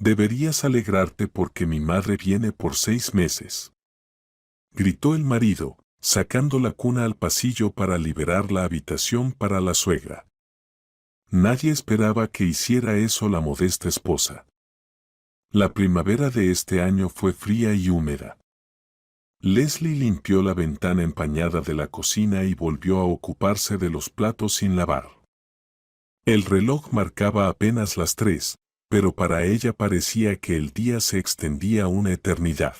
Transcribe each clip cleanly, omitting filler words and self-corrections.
Deberías alegrarte porque mi madre viene por 6 meses. Gritó el marido, sacando la cuna al pasillo para liberar la habitación para la suegra. Nadie esperaba que hiciera eso la modesta esposa. La primavera de este año fue fría y húmeda. Leslie limpió la ventana empañada de la cocina y volvió a ocuparse de los platos sin lavar. El reloj marcaba apenas las 3, pero para ella parecía que el día se extendía una eternidad.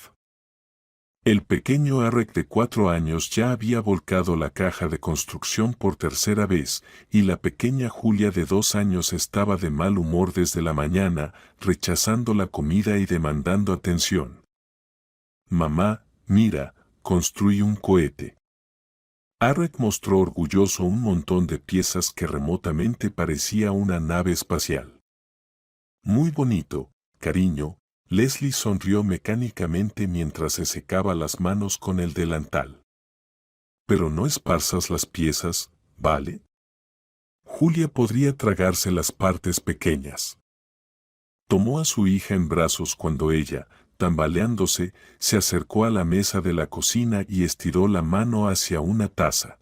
El pequeño Arek de 4 años ya había volcado la caja de construcción por tercera vez, y la pequeña Julia de 2 años estaba de mal humor desde la mañana, rechazando la comida y demandando atención. Mamá, mira, construí un cohete. Arek mostró orgulloso un montón de piezas que remotamente parecía una nave espacial. Muy bonito, cariño. Leslie sonrió mecánicamente mientras se secaba las manos con el delantal. Pero no esparzas las piezas, ¿vale? Julia podría tragarse las partes pequeñas. Tomó a su hija en brazos cuando ella, tambaleándose, se acercó a la mesa de la cocina y estiró la mano hacia una taza.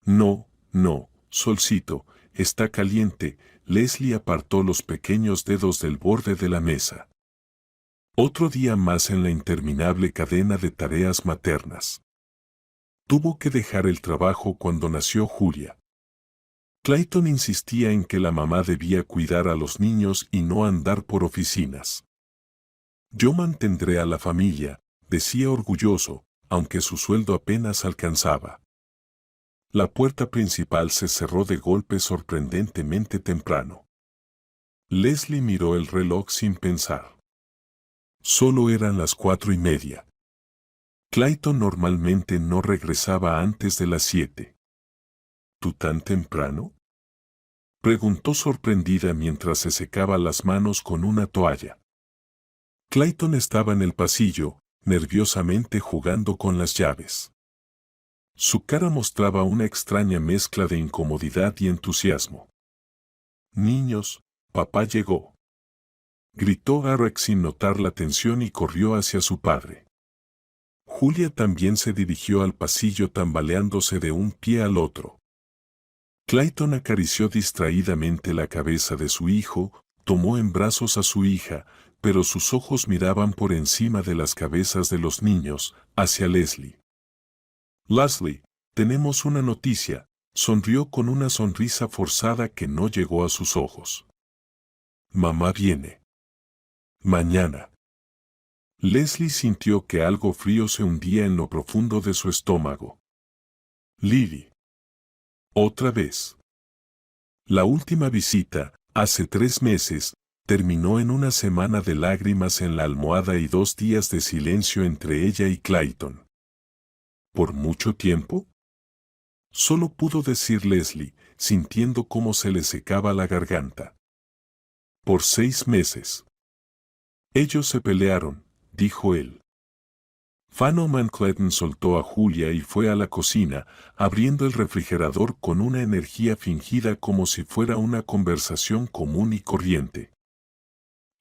No, no, Solcito, está caliente. Leslie apartó los pequeños dedos del borde de la mesa. Otro día más en la interminable cadena de tareas maternas. Tuvo que dejar el trabajo cuando nació Julia. Clayton insistía en que la mamá debía cuidar a los niños y no andar por oficinas. Yo mantendré a la familia, decía orgulloso, aunque su sueldo apenas alcanzaba. La puerta principal se cerró de golpe sorprendentemente temprano. Leslie miró el reloj sin pensar. Solo eran las 4:30. Clayton normalmente no regresaba antes de las 7. ¿Tú tan temprano?, preguntó sorprendida mientras se secaba las manos con una toalla. Clayton estaba en el pasillo, nerviosamente jugando con las llaves. Su cara mostraba una extraña mezcla de incomodidad y entusiasmo. «Niños, papá llegó», gritó Arek sin notar la tensión y corrió hacia su padre. Julia también se dirigió al pasillo tambaleándose de un pie al otro. Clayton acarició distraídamente la cabeza de su hijo, tomó en brazos a su hija, pero sus ojos miraban por encima de las cabezas de los niños, hacia Leslie. «Leslie, tenemos una noticia», sonrió con una sonrisa forzada que no llegó a sus ojos. «Mamá viene mañana». Leslie sintió que algo frío se hundía en lo profundo de su estómago. «Lily. ¿Otra vez?». La última visita, hace 3 meses, terminó en una semana de lágrimas en la almohada y 2 días de silencio entre ella y Clayton. ¿Por mucho tiempo?, solo pudo decir Leslie, sintiendo cómo se le secaba la garganta. «Por 6 meses. Ellos se pelearon», dijo él. Fanoman Clayton soltó a Julia y fue a la cocina, abriendo el refrigerador con una energía fingida como si fuera una conversación común y corriente.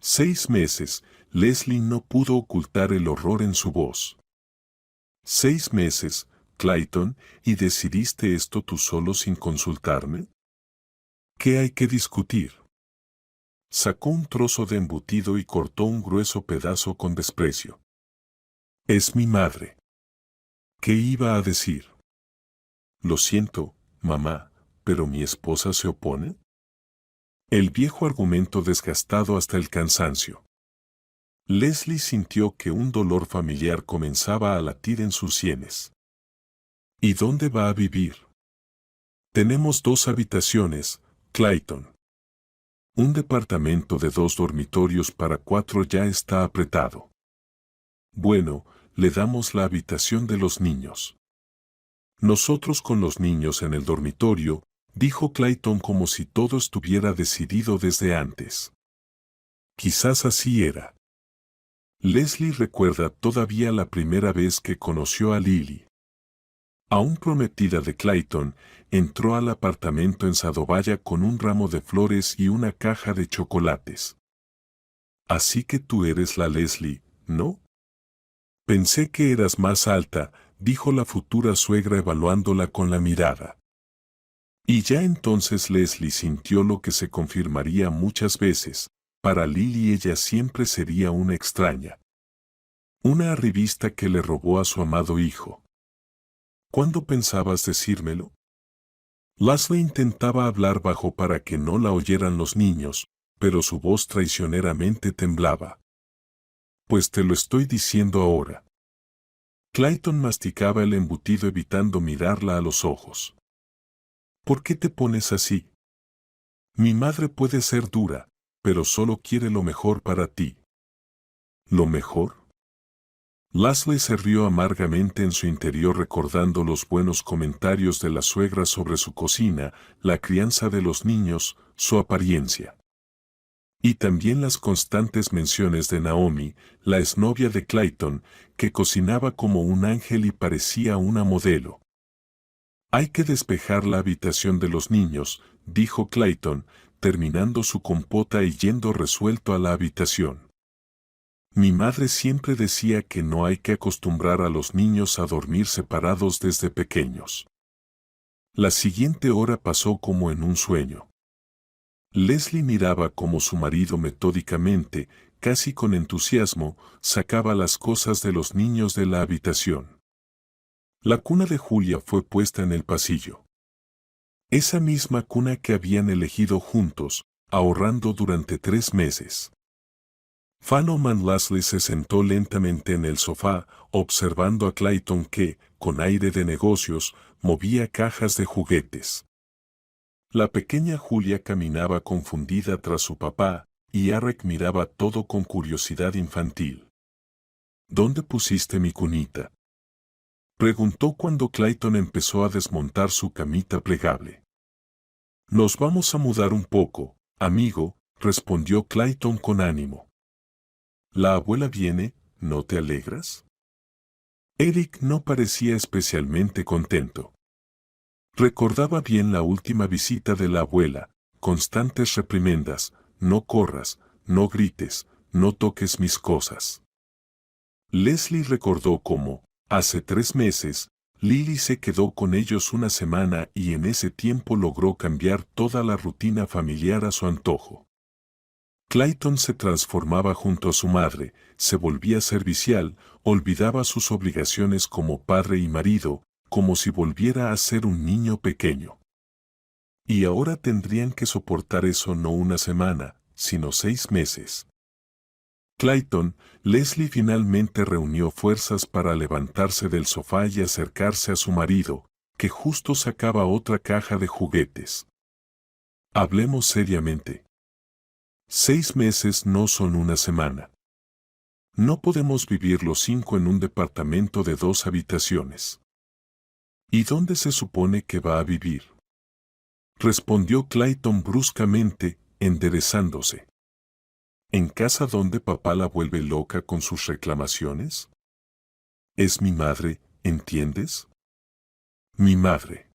6 meses, Leslie no pudo ocultar el horror en su voz. 6 meses, Clayton, ¿y decidiste esto tú solo sin consultarme? ¿Qué hay que discutir? Sacó un trozo de embutido y cortó un grueso pedazo con desprecio. «Es mi madre». ¿Qué iba a decir? «Lo siento, mamá, pero mi esposa se opone». El viejo argumento desgastado hasta el cansancio. Leslie sintió que un dolor familiar comenzaba a latir en sus sienes. ¿Y dónde va a vivir? «Tenemos 2 habitaciones, Clayton. Un departamento de 2 dormitorios para 4 ya está apretado». «Bueno, le damos la habitación de los niños». «Nosotros con los niños en el dormitorio», dijo Clayton como si todo estuviera decidido desde antes. Quizás así era. Leslie recuerda todavía la primera vez que conoció a Lily. Aún prometida de Clayton, entró al apartamento en Sadovaya con un ramo de flores y una caja de chocolates. Así que tú eres la Leslie, ¿no? Pensé que eras más alta, dijo la futura suegra evaluándola con la mirada. Y ya entonces Leslie sintió lo que se confirmaría muchas veces: para Lily ella siempre sería una extraña. Una arribista que le robó a su amado hijo. ¿Cuándo pensabas decírmelo? Leslie intentaba hablar bajo para que no la oyeran los niños, pero su voz traicioneramente temblaba. Pues te lo estoy diciendo ahora. Clayton masticaba el embutido evitando mirarla a los ojos. ¿Por qué te pones así? Mi madre puede ser dura, pero solo quiere lo mejor para ti. ¿Lo mejor? Leslie se rió amargamente en su interior recordando los buenos comentarios de la suegra sobre su cocina, la crianza de los niños, su apariencia. Y también las constantes menciones de Naomi, la exnovia de Clayton, que cocinaba como un ángel y parecía una modelo. Hay que despejar la habitación de los niños, dijo Clayton, terminando su compota y yendo resuelto a la habitación. Mi madre siempre decía que no hay que acostumbrar a los niños a dormir separados desde pequeños. La siguiente hora pasó como en un sueño. Leslie miraba cómo su marido metódicamente, casi con entusiasmo, sacaba las cosas de los niños de la habitación. La cuna de Julia fue puesta en el pasillo. Esa misma cuna que habían elegido juntos, ahorrando durante 3 meses. Fanoman Leslie se sentó lentamente en el sofá, observando a Clayton que, con aire de negocios, movía cajas de juguetes. La pequeña Julia caminaba confundida tras su papá, y Eric miraba todo con curiosidad infantil. ¿Dónde pusiste mi cunita?, preguntó cuando Clayton empezó a desmontar su camita plegable. Nos vamos a mudar un poco, amigo, respondió Clayton con ánimo. La abuela viene, ¿no te alegras? Eric no parecía especialmente contento. Recordaba bien la última visita de la abuela, constantes reprimendas: no corras, no grites, no toques mis cosas. Leslie recordó cómo, hace 3 meses, Lily se quedó con ellos una semana y en ese tiempo logró cambiar toda la rutina familiar a su antojo. Clayton se transformaba junto a su madre, se volvía servicial, olvidaba sus obligaciones como padre y marido, como si volviera a ser un niño pequeño. Y ahora tendrían que soportar eso no una semana, sino 6 meses. Clayton, Leslie finalmente reunió fuerzas para levantarse del sofá y acercarse a su marido, que justo sacaba otra caja de juguetes. Hablemos seriamente. 6 meses no son una semana. No podemos vivir los 5 en un departamento de 2 habitaciones. ¿Y dónde se supone que va a vivir?, respondió Clayton bruscamente, enderezándose. ¿En casa donde papá la vuelve loca con sus reclamaciones? Es mi madre, ¿entiendes? Mi madre.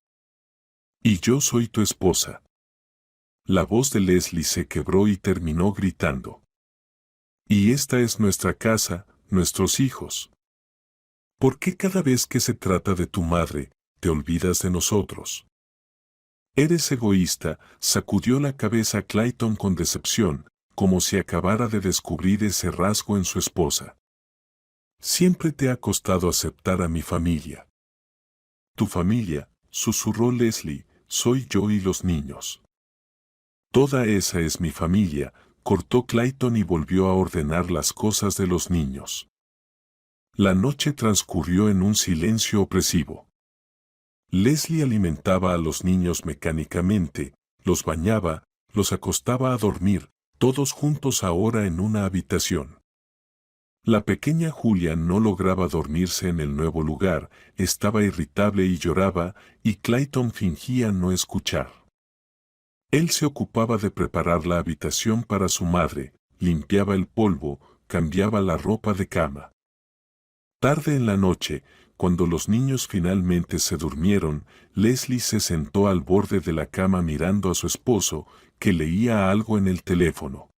Y yo soy tu esposa. La voz de Leslie se quebró y terminó gritando. Y esta es nuestra casa, nuestros hijos. ¿Por qué cada vez que se trata de tu madre, te olvidas de nosotros? Eres egoísta, sacudió la cabeza Clayton con decepción, como si acabara de descubrir ese rasgo en su esposa. Siempre te ha costado aceptar a mi familia. Tu familia, susurró Leslie, soy yo y los niños. Toda esa es mi familia, cortó Clayton y volvió a ordenar las cosas de los niños. La noche transcurrió en un silencio opresivo. Leslie alimentaba a los niños mecánicamente, los bañaba, los acostaba a dormir, todos juntos ahora en una habitación. La pequeña Julia no lograba dormirse en el nuevo lugar, estaba irritable y lloraba, y Clayton fingía no escuchar. Él se ocupaba de preparar la habitación para su madre, limpiaba el polvo, cambiaba la ropa de cama. Tarde en la noche, cuando los niños finalmente se durmieron, Leslie se sentó al borde de la cama mirando a su esposo, que leía algo en el teléfono.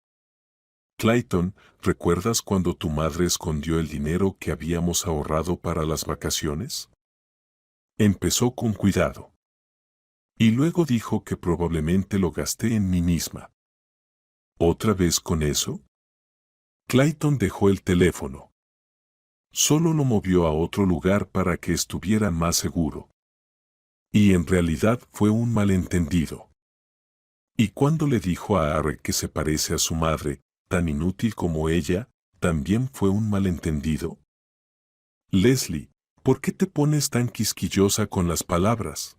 Clayton, ¿recuerdas cuando tu madre escondió el dinero que habíamos ahorrado para las vacaciones? Empezó con cuidado. Y luego dijo que probablemente lo gasté en mí misma. ¿Otra vez con eso? Clayton dejó el teléfono. Solo lo movió a otro lugar para que estuviera más seguro. Y en realidad fue un malentendido. Y cuando le dijo a Arre que se parece a su madre, tan inútil como ella, también fue un malentendido. Leslie, ¿por qué te pones tan quisquillosa con las palabras?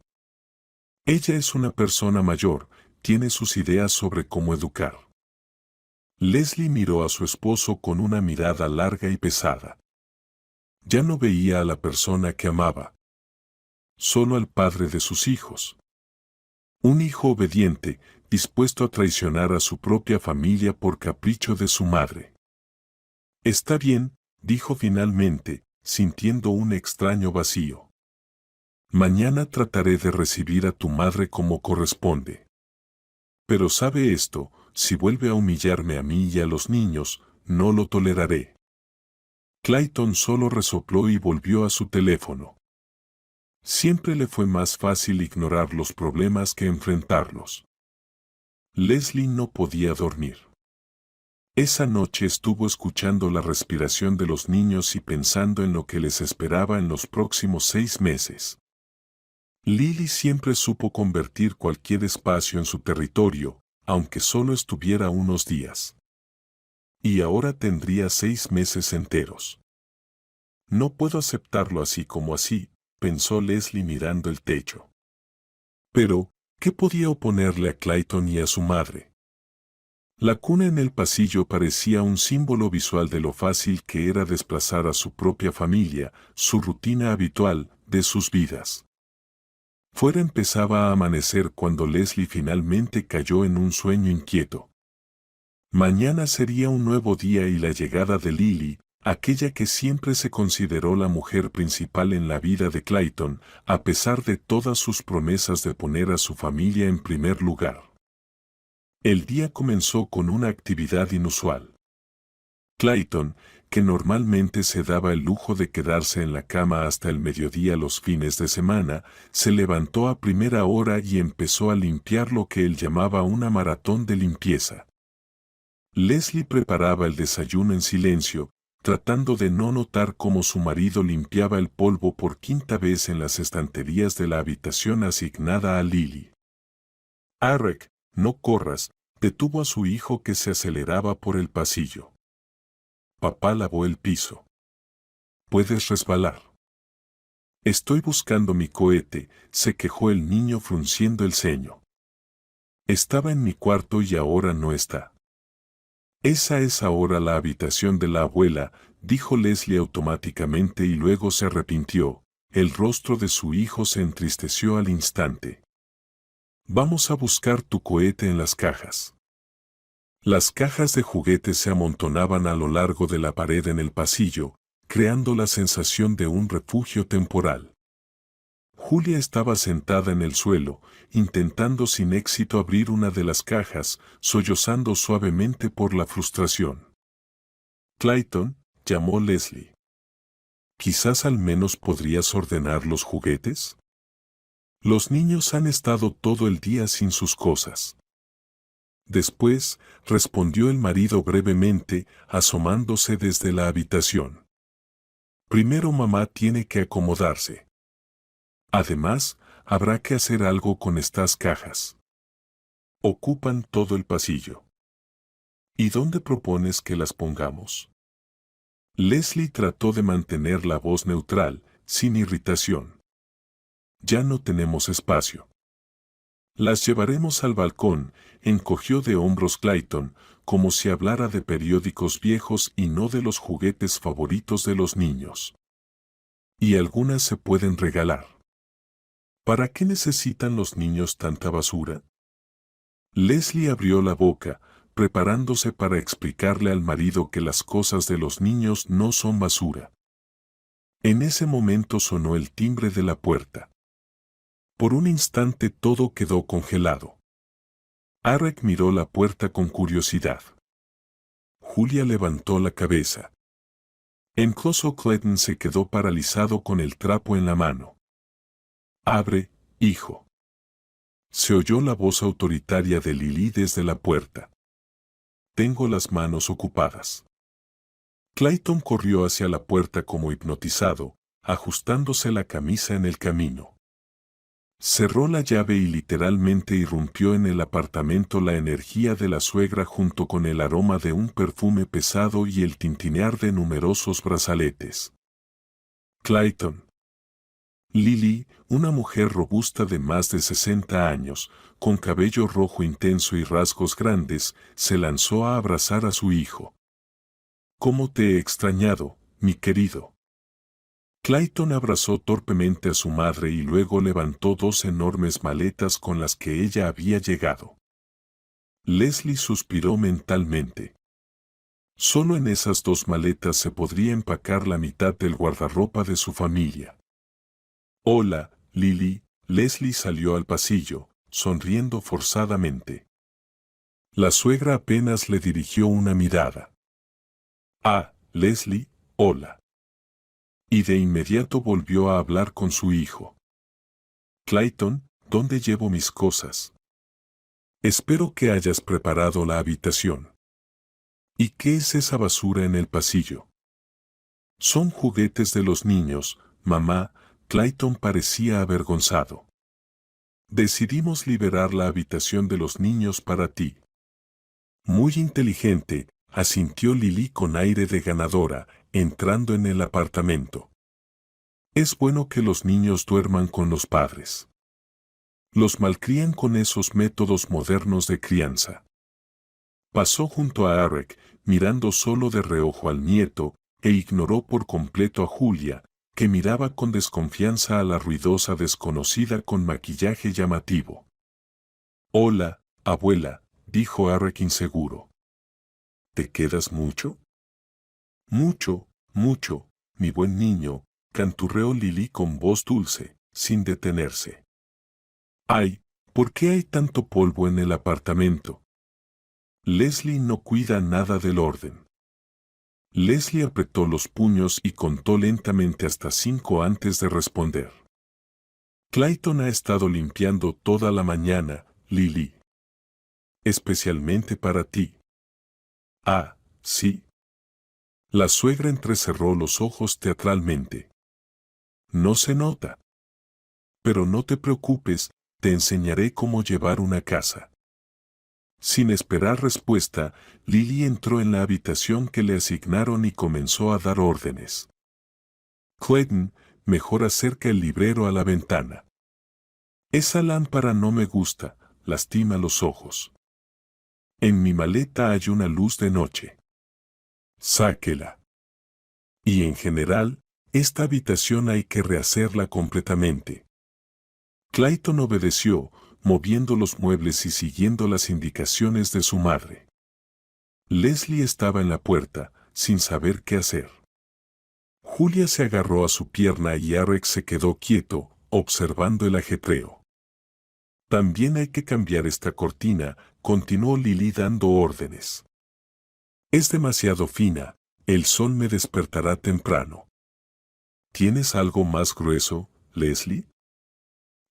Ella es una persona mayor, tiene sus ideas sobre cómo educar. Leslie miró a su esposo con una mirada larga y pesada. Ya no veía a la persona que amaba, solo al padre de sus hijos. Un hijo obediente, dispuesto a traicionar a su propia familia por capricho de su madre. Está bien, dijo finalmente, sintiendo un extraño vacío. Mañana trataré de recibir a tu madre como corresponde. Pero sabe esto, si vuelve a humillarme a mí y a los niños, no lo toleraré. Clayton solo resopló y volvió a su teléfono. Siempre le fue más fácil ignorar los problemas que enfrentarlos. Leslie no podía dormir. Esa noche estuvo escuchando la respiración de los niños y pensando en lo que les esperaba en los próximos 6 meses. Lily siempre supo convertir cualquier espacio en su territorio, aunque solo estuviera unos días. Y ahora tendría 6 meses enteros. No puedo aceptarlo así como así, pensó Leslie mirando el techo. Pero, ¿qué podía oponerle a Clayton y a su madre? La cuna en el pasillo parecía un símbolo visual de lo fácil que era desplazar a su propia familia, su rutina habitual, de sus vidas. Fuera empezaba a amanecer cuando Leslie finalmente cayó en un sueño inquieto. Mañana sería un nuevo día y la llegada de Lily, aquella que siempre se consideró la mujer principal en la vida de Clayton, a pesar de todas sus promesas de poner a su familia en primer lugar. El día comenzó con una actividad inusual. Clayton, que normalmente se daba el lujo de quedarse en la cama hasta el mediodía los fines de semana, se levantó a primera hora y empezó a limpiar lo que él llamaba una maratón de limpieza. Leslie preparaba el desayuno en silencio, tratando de no notar cómo su marido limpiaba el polvo por quinta vez en las estanterías de la habitación asignada a Lily. Arek, no corras, detuvo a su hijo que se aceleraba por el pasillo. Papá lavó el piso. Puedes resbalar. Estoy buscando mi cohete, se quejó el niño frunciendo el ceño. Estaba en mi cuarto y ahora no está. Esa es ahora la habitación de la abuela, dijo Leslie automáticamente y luego se arrepintió. El rostro de su hijo se entristeció al instante. Vamos a buscar tu cohete en las cajas. Las cajas de juguetes se amontonaban a lo largo de la pared en el pasillo, creando la sensación de un refugio temporal. Julia estaba sentada en el suelo, intentando sin éxito abrir una de las cajas, sollozando suavemente por la frustración. Clayton, llamó Leslie. ¿Quizás al menos podrías ordenar los juguetes? Los niños han estado todo el día sin sus cosas. Después, respondió el marido brevemente, asomándose desde la habitación. Primero mamá tiene que acomodarse. Además, habrá que hacer algo con estas cajas. Ocupan todo el pasillo. ¿Y dónde propones que las pongamos? Leslie trató de mantener la voz neutral, sin irritación. Ya no tenemos espacio. Las llevaremos al balcón, encogió de hombros Clayton, como si hablara de periódicos viejos y no de los juguetes favoritos de los niños. Y algunas se pueden regalar. ¿Para qué necesitan los niños tanta basura? Leslie abrió la boca, preparándose para explicarle al marido que las cosas de los niños no son basura. En ese momento sonó el timbre de la puerta. Por un instante todo quedó congelado. Arek miró la puerta con curiosidad. Julia levantó la cabeza. Incluso Clayton se quedó paralizado con el trapo en la mano. «Abre, hijo». Se oyó la voz autoritaria de Lily desde la puerta. «Tengo las manos ocupadas». Clayton corrió hacia la puerta como hipnotizado, ajustándose la camisa en el camino. Cerró la llave y literalmente irrumpió en el apartamento la energía de la suegra junto con el aroma de un perfume pesado y el tintinear de numerosos brazaletes. Clayton. Lily, una mujer robusta de más de 60 años, con cabello rojo intenso y rasgos grandes, se lanzó a abrazar a su hijo. «¿Cómo te he extrañado, mi querido?». Clayton abrazó torpemente a su madre y luego levantó 2 enormes maletas con las que ella había llegado. Leslie suspiró mentalmente. Solo en esas 2 maletas se podría empacar la mitad del guardarropa de su familia. «Hola, Lily». Leslie salió al pasillo, sonriendo forzadamente. La suegra apenas le dirigió una mirada. «Ah, Leslie, hola». Y de inmediato volvió a hablar con su hijo. «Clayton, ¿dónde llevo mis cosas? Espero que hayas preparado la habitación». «¿Y qué es esa basura en el pasillo?». «Son juguetes de los niños, mamá». Clayton parecía avergonzado. «Decidimos liberar la habitación de los niños para ti». «Muy inteligente», asintió Lily con aire de ganadora, entrando en el apartamento. «Es bueno que los niños duerman con los padres. Los malcrían con esos métodos modernos de crianza». Pasó junto a Eric, mirando solo de reojo al nieto, e ignoró por completo a Julia, que miraba con desconfianza a la ruidosa desconocida con maquillaje llamativo. «Hola, abuela», dijo Eric inseguro. «¿Te quedas mucho?». «Mucho, mucho, mi buen niño», canturreó Lily con voz dulce, sin detenerse. «Ay, ¿por qué hay tanto polvo en el apartamento?». «Leslie no cuida nada del orden». Leslie apretó los puños y contó lentamente hasta 5 antes de responder. «Clayton ha estado limpiando toda la mañana, Lily. Especialmente para ti». «Ah, sí». La suegra entrecerró los ojos teatralmente. «No se nota. Pero no te preocupes, te enseñaré cómo llevar una casa». Sin esperar respuesta, Lily entró en la habitación que le asignaron y comenzó a dar órdenes. «Clayton, mejor acerca el librero a la ventana. Esa lámpara no me gusta, lastima los ojos. En mi maleta hay una luz de noche. Sáquela. Y en general, esta habitación hay que rehacerla completamente». Clayton obedeció, moviendo los muebles y siguiendo las indicaciones de su madre. Leslie estaba en la puerta, sin saber qué hacer. Julia se agarró a su pierna y Eric se quedó quieto, observando el ajetreo. «También hay que cambiar esta cortina», continuó Lily dando órdenes. «Es demasiado fina, el sol me despertará temprano». «¿Tienes algo más grueso, Leslie?».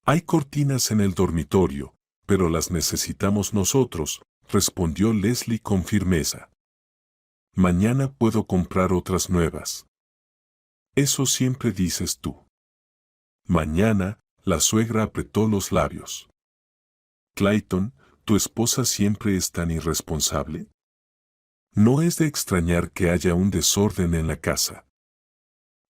«Hay cortinas en el dormitorio, pero las necesitamos nosotros», respondió Leslie con firmeza. «Mañana puedo comprar otras nuevas». «Eso siempre dices tú». «Mañana», la suegra apretó los labios. «Clayton, ¿tu esposa siempre es tan irresponsable?». No es de extrañar que haya un desorden en la casa.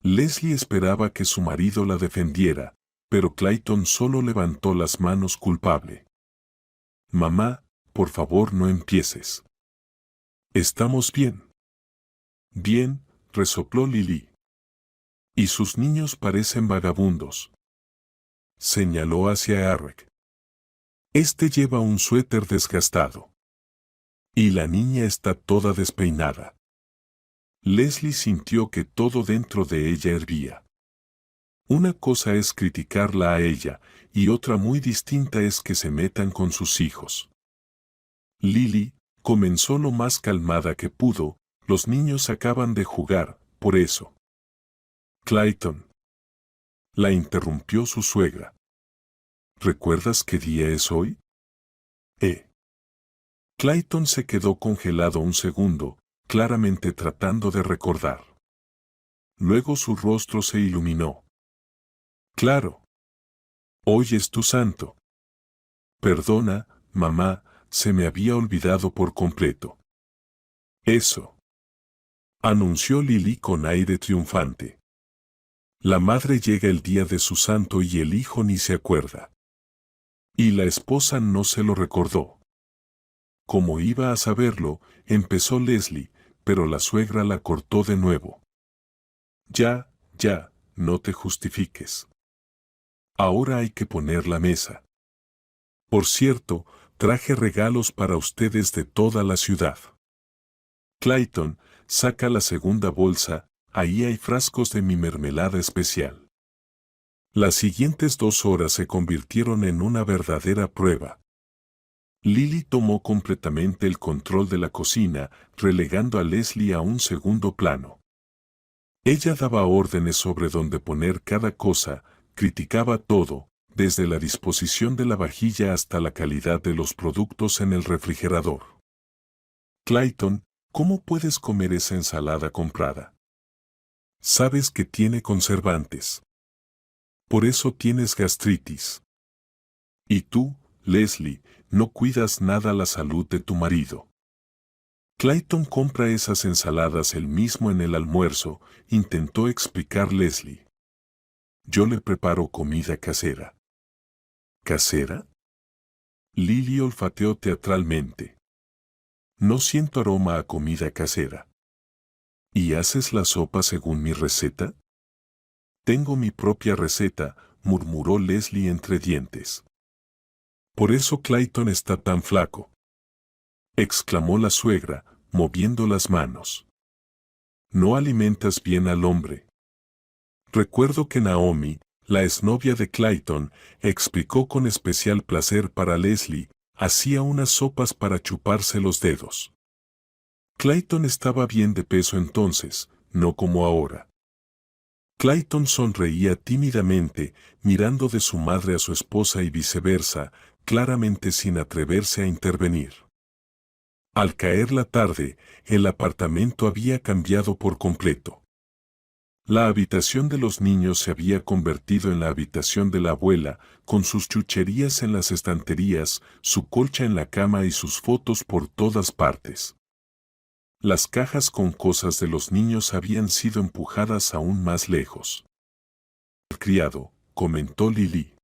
Leslie esperaba que su marido la defendiera, pero Clayton solo levantó las manos culpable. «Mamá, por favor no empieces. ¿Estamos bien?». «Bien», resopló Lily. «Y sus niños parecen vagabundos». Señaló hacia Eric. «Este lleva un suéter desgastado. Y la niña está toda despeinada». Leslie sintió que todo dentro de ella hervía. Una cosa es criticarla a ella, y otra muy distinta es que se metan con sus hijos. «Lily», Comenzó lo más calmada que pudo, los niños acaban de jugar, por eso. Clayton. La interrumpió su suegra. ¿Recuerdas qué día es hoy? Clayton se quedó congelado un segundo, claramente tratando de recordar. Luego su rostro se iluminó. Claro. Hoy es tu santo. Perdona, mamá, se me había olvidado por completo. Eso. Anunció Lily con aire triunfante. La madre llega el día de su santo y el hijo ni se acuerda. Y la esposa no se lo recordó. Como iba a saberlo, empezó Leslie, pero la suegra la cortó de nuevo. Ya, no te justifiques. Ahora hay que poner la mesa. Por cierto, traje regalos para ustedes de toda la ciudad. Clayton, saca la segunda bolsa, ahí hay frascos de mi mermelada especial. Las siguientes 2 horas se convirtieron en una verdadera prueba. Lily tomó completamente el control de la cocina, relegando a Leslie a un segundo plano. Ella daba órdenes sobre dónde poner cada cosa, criticaba todo, desde la disposición de la vajilla hasta la calidad de los productos en el refrigerador. Clayton, ¿cómo puedes comer esa ensalada comprada? Sabes que tiene conservantes. Por eso tienes gastritis. Y tú, Leslie, no cuidas nada la salud de tu marido. Clayton compra esas ensaladas él mismo en el almuerzo, intentó explicar Leslie. Yo le preparo comida casera. ¿Casera? Lily olfateó teatralmente. No siento aroma a comida casera. ¿Y haces la sopa según mi receta? Tengo mi propia receta, murmuró Leslie entre dientes. Por eso Clayton está tan flaco, exclamó la suegra, moviendo las manos. No alimentas bien al hombre. Recuerdo que Naomi, la exnovia de Clayton, explicó con especial placer para Leslie, hacía unas sopas para chuparse los dedos. Clayton estaba bien de peso entonces, no como ahora. Clayton sonreía tímidamente, mirando de su madre a su esposa y viceversa, claramente sin atreverse a intervenir. Al caer la tarde, el apartamento había cambiado por completo. La habitación de los niños se había convertido en la habitación de la abuela, con sus chucherías en las estanterías, su colcha en la cama y sus fotos por todas partes. Las cajas con cosas de los niños habían sido empujadas aún más lejos. El criado, comentó Lily.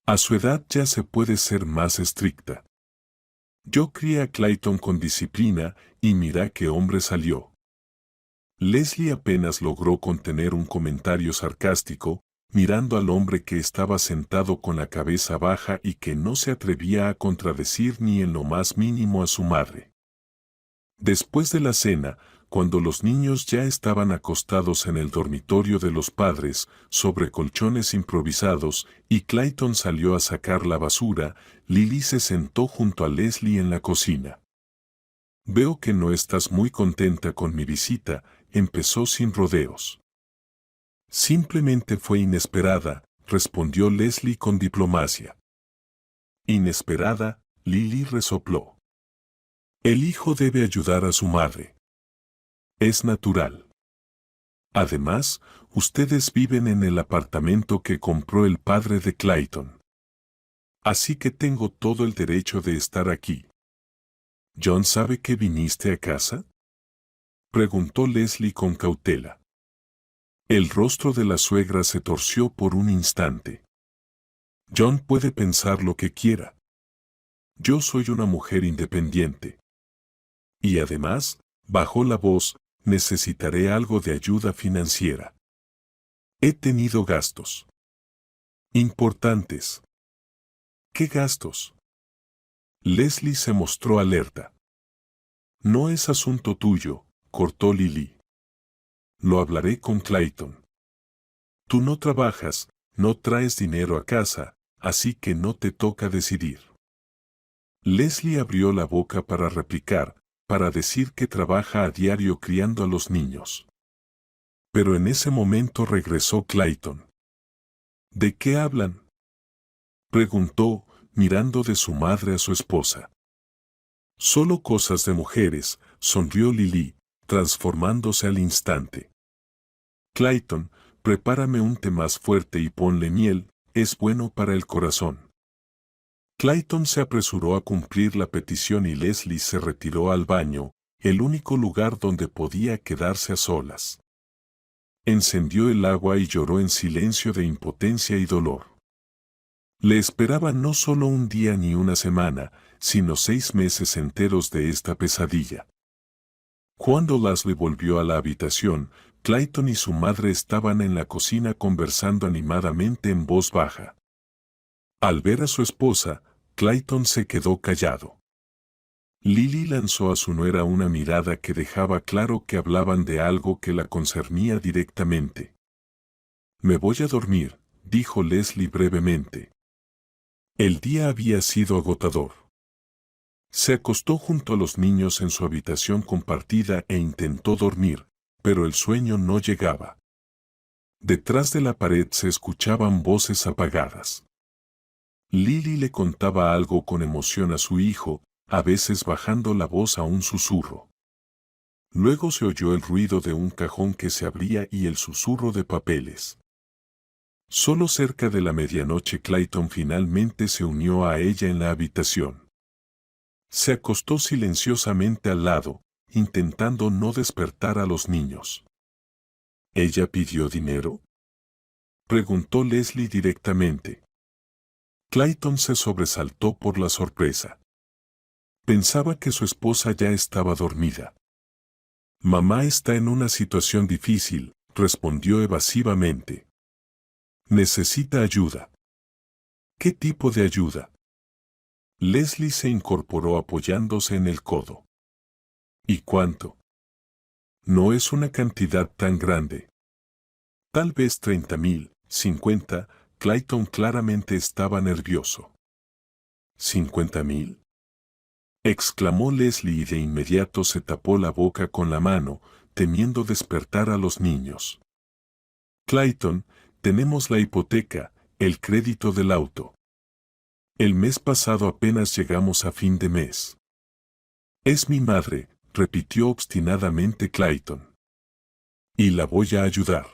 A su edad ya se puede ser más estricta. Yo crié a Clayton con disciplina y mira qué hombre salió. Leslie apenas logró contener un comentario sarcástico, mirando al hombre que estaba sentado con la cabeza baja y que no se atrevía a contradecir ni en lo más mínimo a su madre. Después de la cena, cuando los niños ya estaban acostados en el dormitorio de los padres, sobre colchones improvisados, y Clayton salió a sacar la basura, Lily se sentó junto a Leslie en la cocina. Veo que no estás muy contenta con mi visita, empezó sin rodeos. Simplemente fue inesperada, respondió Leslie con diplomacia. Inesperada, Lily resopló. El hijo debe ayudar a su madre. Es natural. Además, ustedes viven en el apartamento que compró el padre de Clayton. Así que tengo todo el derecho de estar aquí. ¿John sabe que viniste a casa? Preguntó Leslie con cautela. El rostro de la suegra se torció por un instante. John puede pensar lo que quiera. Yo soy una mujer independiente. Y además, bajó la voz, necesitaré algo de ayuda financiera. He tenido gastos importantes. ¿Qué gastos? Leslie se mostró alerta. No es asunto tuyo, cortó Lily. Lo hablaré con Clayton. Tú no trabajas, no traes dinero a casa, así que no te toca decidir. Leslie abrió la boca para replicar, para decir que trabaja a diario criando a los niños. Pero en ese momento regresó Clayton. ¿De qué hablan?, preguntó, mirando de su madre a su esposa. Solo cosas de mujeres, sonrió Lily, transformándose al instante. Clayton, prepárame un té más fuerte y ponle miel, es bueno para el corazón. Clayton se apresuró a cumplir la petición y Leslie se retiró al baño, el único lugar donde podía quedarse a solas. Encendió el agua y lloró en silencio de impotencia y dolor. Le esperaba no solo un día ni una semana, sino 6 meses enteros de esta pesadilla. Cuando Leslie volvió a la habitación, Clayton y su madre estaban en la cocina conversando animadamente en voz baja. Al ver a su esposa, Clayton se quedó callado. Lily lanzó a su nuera una mirada que dejaba claro que hablaban de algo que la concernía directamente. Me voy a dormir, dijo Leslie brevemente. El día había sido agotador. Se acostó junto a los niños en su habitación compartida e intentó dormir, pero el sueño no llegaba. Detrás de la pared se escuchaban voces apagadas. Lily le contaba algo con emoción a su hijo, a veces bajando la voz a un susurro. Luego se oyó el ruido de un cajón que se abría y el susurro de papeles. Solo cerca de la medianoche Clayton finalmente se unió a ella en la habitación. Se acostó silenciosamente al lado, intentando no despertar a los niños. ¿Ella pidió dinero?, preguntó Leslie directamente. Clayton se sobresaltó por la sorpresa. Pensaba que su esposa ya estaba dormida. Mamá está en una situación difícil, respondió evasivamente. Necesita ayuda. ¿Qué tipo de ayuda? Leslie se incorporó apoyándose en el codo. ¿Y cuánto? No es una cantidad tan grande. Tal vez 30,000, 50, Clayton claramente estaba nervioso. ¿50,000? Exclamó Leslie y de inmediato se tapó la boca con la mano, temiendo despertar a los niños. Clayton, tenemos la hipoteca, el crédito del auto. El mes pasado apenas llegamos a fin de mes. Es mi madre, repitió obstinadamente Clayton. Y la voy a ayudar.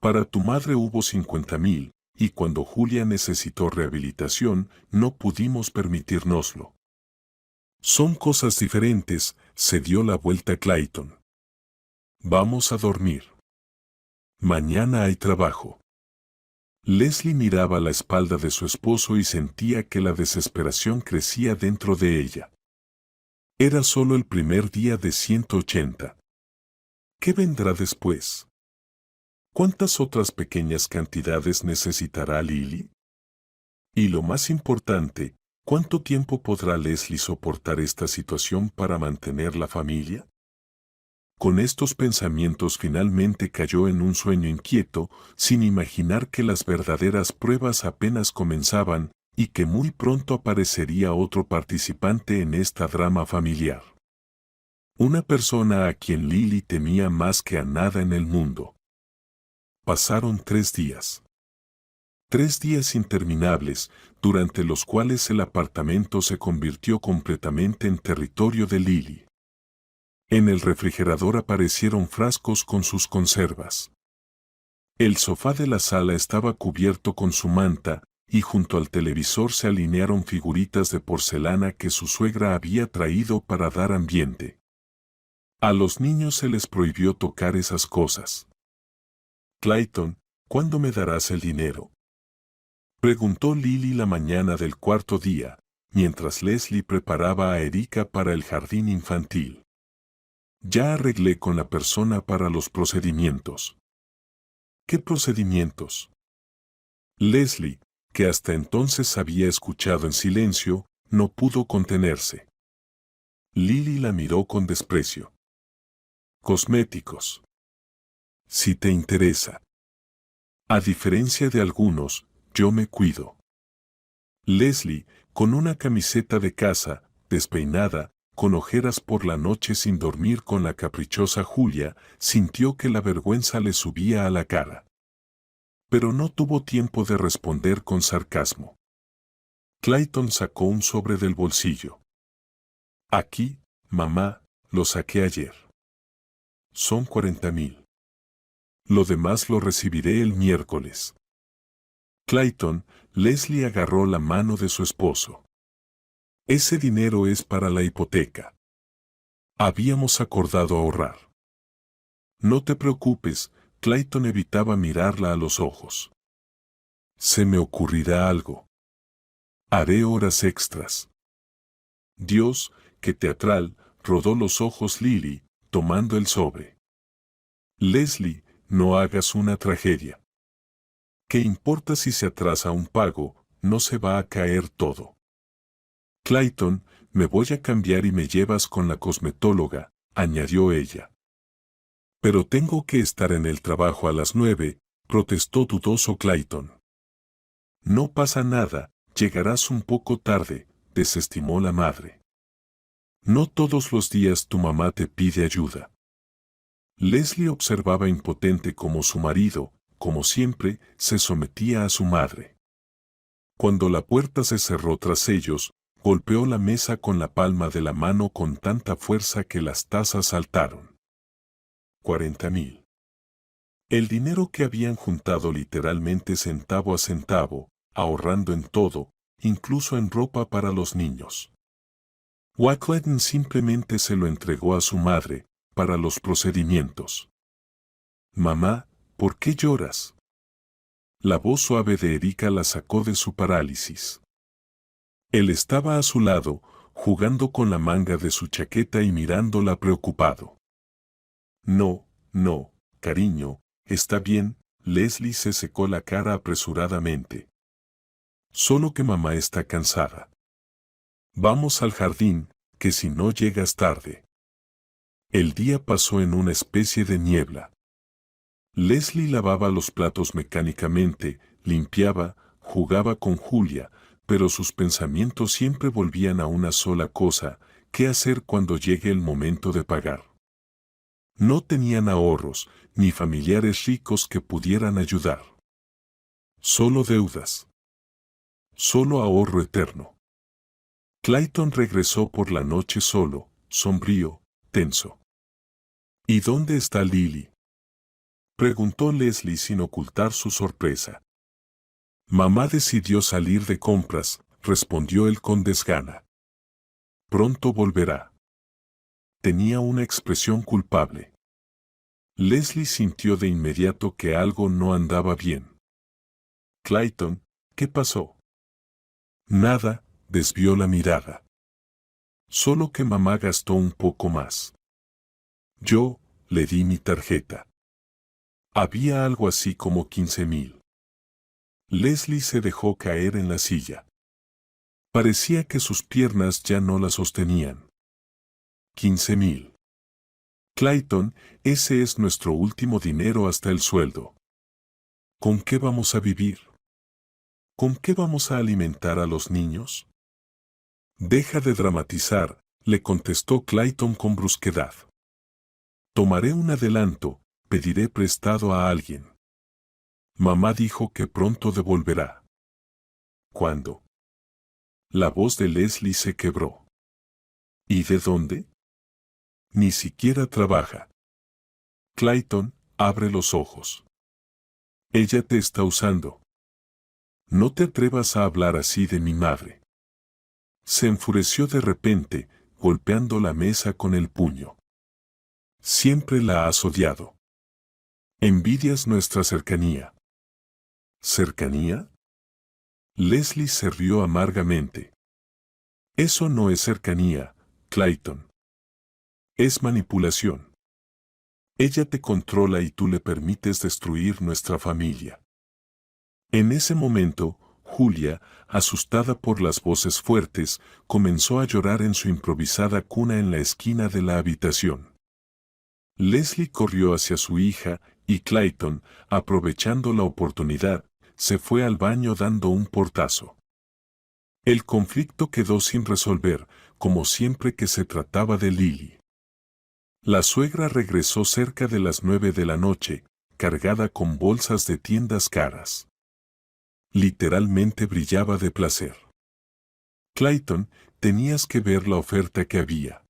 Para tu madre hubo 50,000, y cuando Julia necesitó rehabilitación, no pudimos permitírnoslo. Son cosas diferentes, se dio la vuelta Clayton. Vamos a dormir. Mañana hay trabajo. Leslie miraba la espalda de su esposo y sentía que la desesperación crecía dentro de ella. Era solo el primer día de 180. ¿Qué vendrá después? ¿Cuántas otras pequeñas cantidades necesitará Lily? Y lo más importante, ¿cuánto tiempo podrá Leslie soportar esta situación para mantener la familia? Con estos pensamientos finalmente cayó en un sueño inquieto, sin imaginar que las verdaderas pruebas apenas comenzaban y que muy pronto aparecería otro participante en esta drama familiar. Una persona a quien Lily temía más que a nada en el mundo. Pasaron 3 días. 3 días interminables, durante los cuales el apartamento se convirtió completamente en territorio de Lily. En el refrigerador aparecieron frascos con sus conservas. El sofá de la sala estaba cubierto con su manta, y junto al televisor se alinearon figuritas de porcelana que su suegra había traído para dar ambiente. A los niños se les prohibió tocar esas cosas. Clayton, ¿cuándo me darás el dinero?, preguntó Lily la mañana del 4.º día, mientras Leslie preparaba a Erika para el jardín infantil. Ya arreglé con la persona para los procedimientos. ¿Qué procedimientos? Leslie, que hasta entonces había escuchado en silencio, no pudo contenerse. Lily la miró con desprecio. Cosméticos. Si te interesa. A diferencia de algunos, yo me cuido. Leslie, Con una camiseta de casa, despeinada, con ojeras por la noche sin dormir con la caprichosa Julia, sintió que la vergüenza le subía a la cara. Pero no tuvo tiempo de responder con sarcasmo. Clayton sacó un sobre del bolsillo. Aquí, mamá, lo saqué ayer. Son 40,000. Lo demás lo recibiré el miércoles. Clayton, Leslie agarró la mano de su esposo. Ese dinero es para la hipoteca. Habíamos acordado ahorrar. No te preocupes, Clayton evitaba mirarla a los ojos. Se me ocurrirá algo. Haré horas extras. Dios, qué teatral, rodó los ojos Lily, tomando el sobre. Leslie, no hagas una tragedia. ¿Qué importa si se atrasa un pago? No se va a caer todo. Clayton, me voy a cambiar y me llevas con la cosmetóloga, añadió ella. Pero tengo que estar en el trabajo a las 9, protestó dudoso Clayton. No pasa nada, llegarás un poco tarde, desestimó la madre. No todos los días tu mamá te pide ayuda. Leslie observaba impotente cómo su marido, como siempre, se sometía a su madre. Cuando la puerta se cerró tras ellos, golpeó la mesa con la palma de la mano con tanta fuerza que las tazas saltaron. 40,000. El dinero que habían juntado literalmente centavo a centavo, ahorrando en todo, incluso en ropa para los niños. Wackleton simplemente se lo entregó a su madre, para los procedimientos. Mamá, ¿por qué lloras? La voz suave de Erika la sacó de su parálisis. Él estaba a su lado, jugando con la manga de su chaqueta y mirándola preocupado. No, no, cariño, está bien, Leslie se secó la cara apresuradamente. Solo que mamá está cansada. Vamos al jardín, que si no llegas tarde. El día pasó en una especie de niebla. Leslie lavaba los platos mecánicamente, limpiaba, jugaba con Julia, pero sus pensamientos siempre volvían a una sola cosa: ¿qué hacer cuando llegue el momento de pagar? No tenían ahorros, ni familiares ricos que pudieran ayudar. Solo deudas. Solo ahorro eterno. Clayton regresó por la noche solo, sombrío, tenso. ¿Y dónde está Lily?, preguntó Leslie sin ocultar su sorpresa. Mamá decidió salir de compras, respondió él con desgana. Pronto volverá. Tenía una expresión culpable. Leslie sintió de inmediato que algo no andaba bien. Clayton, ¿qué pasó? Nada, desvió la mirada. Solo que mamá gastó un poco más. Yo le di mi tarjeta. Había algo así como 15,000. Leslie se dejó caer en la silla. Parecía que sus piernas ya no la sostenían. 15,000. Clayton, ese es nuestro último dinero hasta el sueldo. ¿Con qué vamos a vivir? ¿Con qué vamos a alimentar a los niños? Deja de dramatizar, le contestó Clayton con brusquedad. Tomaré un adelanto, pediré prestado a alguien. Mamá dijo que pronto devolverá. ¿Cuándo? La voz de Leslie se quebró. ¿Y de dónde? Ni siquiera trabaja. Clayton, abre los ojos. Ella te está usando. No te atrevas a hablar así de mi madre. Se enfureció de repente, golpeando la mesa con el puño. Siempre la has odiado. Envidias nuestra cercanía. ¿Cercanía? Leslie se rió amargamente. Eso no es cercanía, Clayton. Es manipulación. Ella te controla y tú le permites destruir nuestra familia. En ese momento, Julia, asustada por las voces fuertes, comenzó a llorar en su improvisada cuna en la esquina de la habitación. Leslie corrió hacia su hija, y Clayton, aprovechando la oportunidad, se fue al baño dando un portazo. El conflicto quedó sin resolver, como siempre que se trataba de Lily. La suegra regresó cerca de las 9 de la noche, cargada con bolsas de tiendas caras. Literalmente brillaba de placer. Clayton, tenías que ver la oferta que había.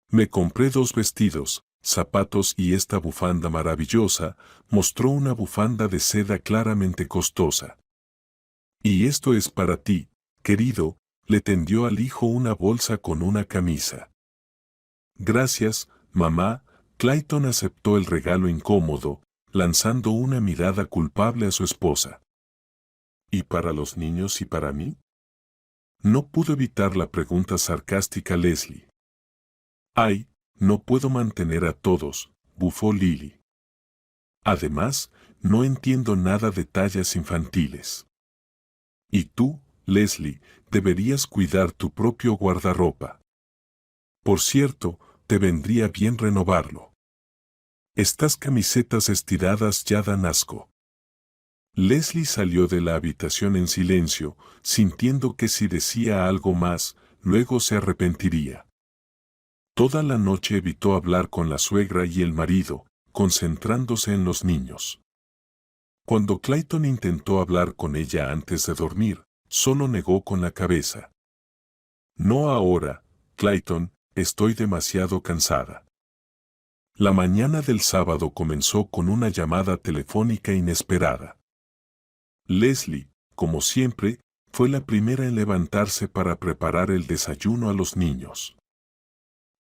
Me compré 2 vestidos, zapatos y esta bufanda maravillosa. Mostró una bufanda de seda claramente costosa. Y esto es para ti, querido, le tendió al hijo una bolsa con una camisa. Gracias, mamá. Clayton aceptó el regalo incómodo, lanzando una mirada culpable a su esposa. ¿Y para los niños y para mí? No pudo evitar la pregunta sarcástica Leslie. Ay, no puedo mantener a todos, bufó Lily. Además, no entiendo nada de tallas infantiles. Y tú, Leslie, deberías cuidar tu propio guardarropa. Por cierto, te vendría bien renovarlo. Estas camisetas estiradas ya dan asco. Leslie salió de la habitación en silencio, sintiendo que si decía algo más, luego se arrepentiría. Toda la noche evitó hablar con la suegra y el marido, concentrándose en los niños. Cuando Clayton intentó hablar con ella antes de dormir, solo negó con la cabeza. No ahora, Clayton, estoy demasiado cansada. La mañana del sábado comenzó con una llamada telefónica inesperada. Leslie, como siempre, fue la primera en levantarse para preparar el desayuno a los niños.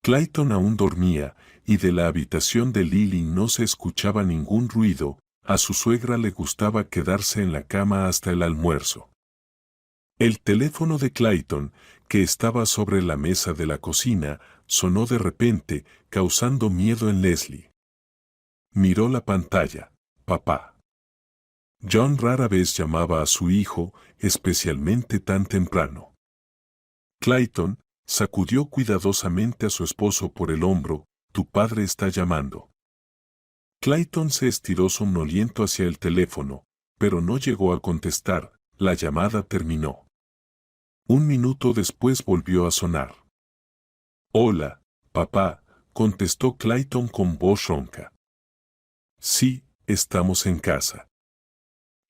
Clayton aún dormía, y de la habitación de Lily no se escuchaba ningún ruido. A su suegra le gustaba quedarse en la cama hasta el almuerzo. El teléfono de Clayton, que estaba sobre la mesa de la cocina, sonó de repente, causando miedo en Leslie. Miró la pantalla. Papá. John rara vez llamaba a su hijo, especialmente tan temprano. Clayton sacudió cuidadosamente a su esposo por el hombro. Tu padre está llamando. Clayton se estiró somnoliento hacia el teléfono, pero no llegó a contestar. La llamada terminó. 1 minuto después volvió a sonar. Hola, papá, contestó Clayton con voz ronca. Sí, estamos en casa.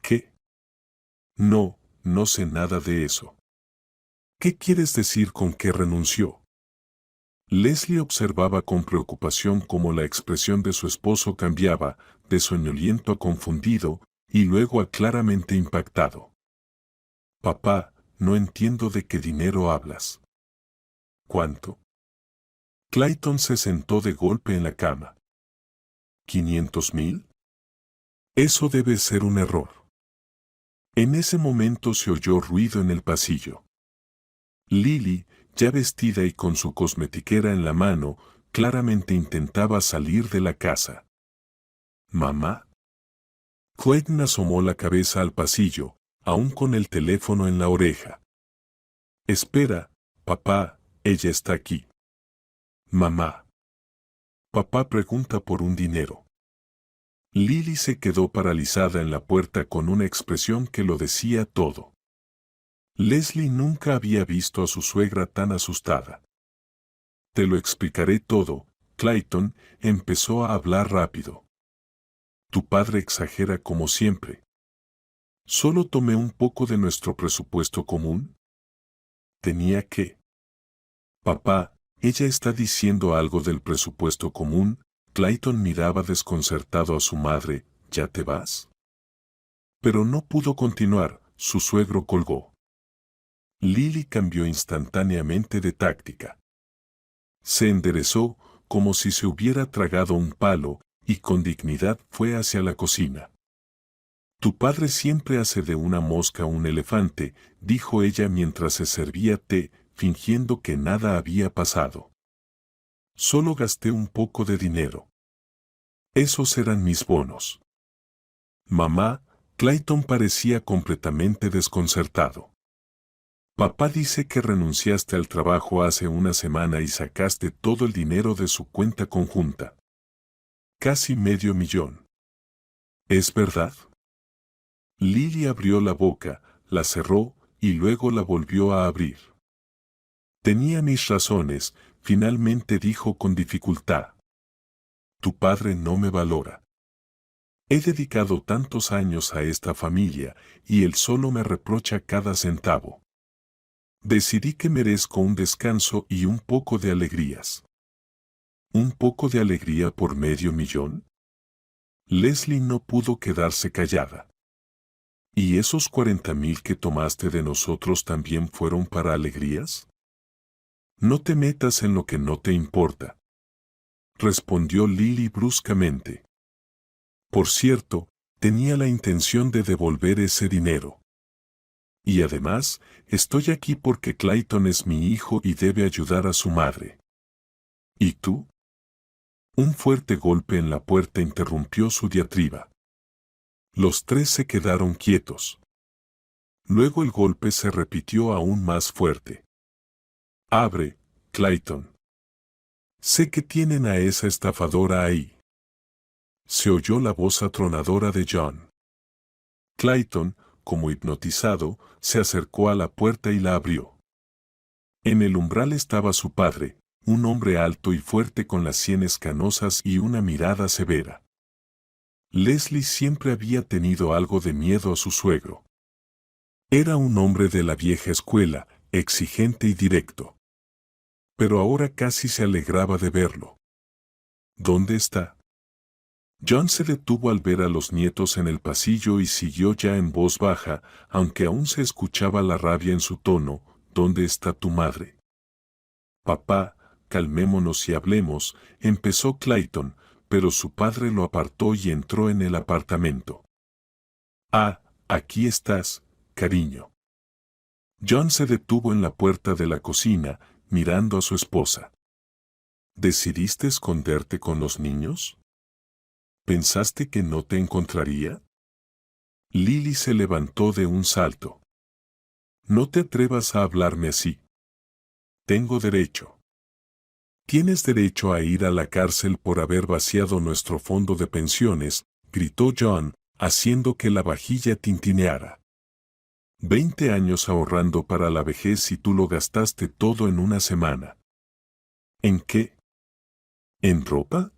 ¿Qué? No, no sé nada de eso. ¿Qué quieres decir con que renunció? Leslie observaba con preocupación cómo la expresión de su esposo cambiaba, de soñoliento a confundido, y luego a claramente impactado. Papá, no entiendo de qué dinero hablas. ¿Cuánto? Clayton se sentó de golpe en la cama. ¿500,000? Eso debe ser un error. En ese momento se oyó ruido en el pasillo. Lily, ya vestida y con su cosmetiquera en la mano, claramente intentaba salir de la casa. ¿Mamá? Clayton asomó la cabeza al pasillo, aún con el teléfono en la oreja. Espera, papá, ella está aquí. Mamá. Papá pregunta por un dinero. Lily se quedó paralizada en la puerta con una expresión que lo decía todo. Leslie nunca había visto a su suegra tan asustada. Te lo explicaré todo, Clayton empezó a hablar rápido. Tu padre exagera como siempre. Solo tomé un poco de nuestro presupuesto común. Tenía que. Papá, ella está diciendo algo del presupuesto común. Clayton miraba desconcertado a su madre. ¿Ya te vas? Pero no pudo continuar, su suegro colgó. Lily cambió instantáneamente de táctica. Se enderezó, como si se hubiera tragado un palo, y con dignidad fue hacia la cocina. Tu padre siempre hace de una mosca un elefante, dijo ella mientras se servía té, fingiendo que nada había pasado. Solo gasté un poco de dinero. Esos eran mis bonos. Mamá, Clayton parecía completamente desconcertado. Papá dice que renunciaste al trabajo hace una semana y sacaste todo el dinero de su cuenta conjunta. Casi $500,000. ¿Es verdad? Lily abrió la boca, la cerró, y luego la volvió a abrir. Tenía mis razones, finalmente dijo con dificultad. Tu padre no me valora. He dedicado tantos años a esta familia, y él solo me reprocha cada centavo. Decidí que merezco un descanso y un poco de alegrías. ¿Un poco de alegría por $500,000? Leslie no pudo quedarse callada. ¿Y esos 40,000 que tomaste de nosotros también fueron para alegrías? No te metas en lo que no te importa, respondió Lily bruscamente. Por cierto, tenía la intención de devolver ese dinero. Y además, estoy aquí porque Clayton es mi hijo y debe ayudar a su madre. ¿Y tú? Un fuerte golpe en la puerta interrumpió su diatriba. Los tres se quedaron quietos. Luego el golpe se repitió aún más fuerte. Abre, Clayton. Sé que tienen a esa estafadora ahí. Se oyó la voz atronadora de John. Clayton, como hipnotizado, se acercó a la puerta y la abrió. En el umbral estaba su padre, un hombre alto y fuerte con las sienes canosas y una mirada severa. Leslie siempre había tenido algo de miedo a su suegro. Era un hombre de la vieja escuela, exigente y directo. Pero ahora casi se alegraba de verlo. ¿Dónde está? John se detuvo al ver a los nietos en el pasillo y siguió ya en voz baja, aunque aún se escuchaba la rabia en su tono. ¿Dónde está tu madre? Papá, calmémonos y hablemos, empezó Clayton, pero su padre lo apartó y entró en el apartamento. Ah, aquí estás, cariño. John se detuvo en la puerta de la cocina, mirando a su esposa. ¿Decidiste esconderte con los niños? ¿Pensaste que no te encontraría? Lily se levantó de un salto. No te atrevas a hablarme así. Tengo derecho. Tienes derecho a ir a la cárcel por haber vaciado nuestro fondo de pensiones, gritó John, haciendo que la vajilla tintineara. 20 años ahorrando para la vejez y tú lo gastaste todo en una semana. ¿En qué? ¿En ropa?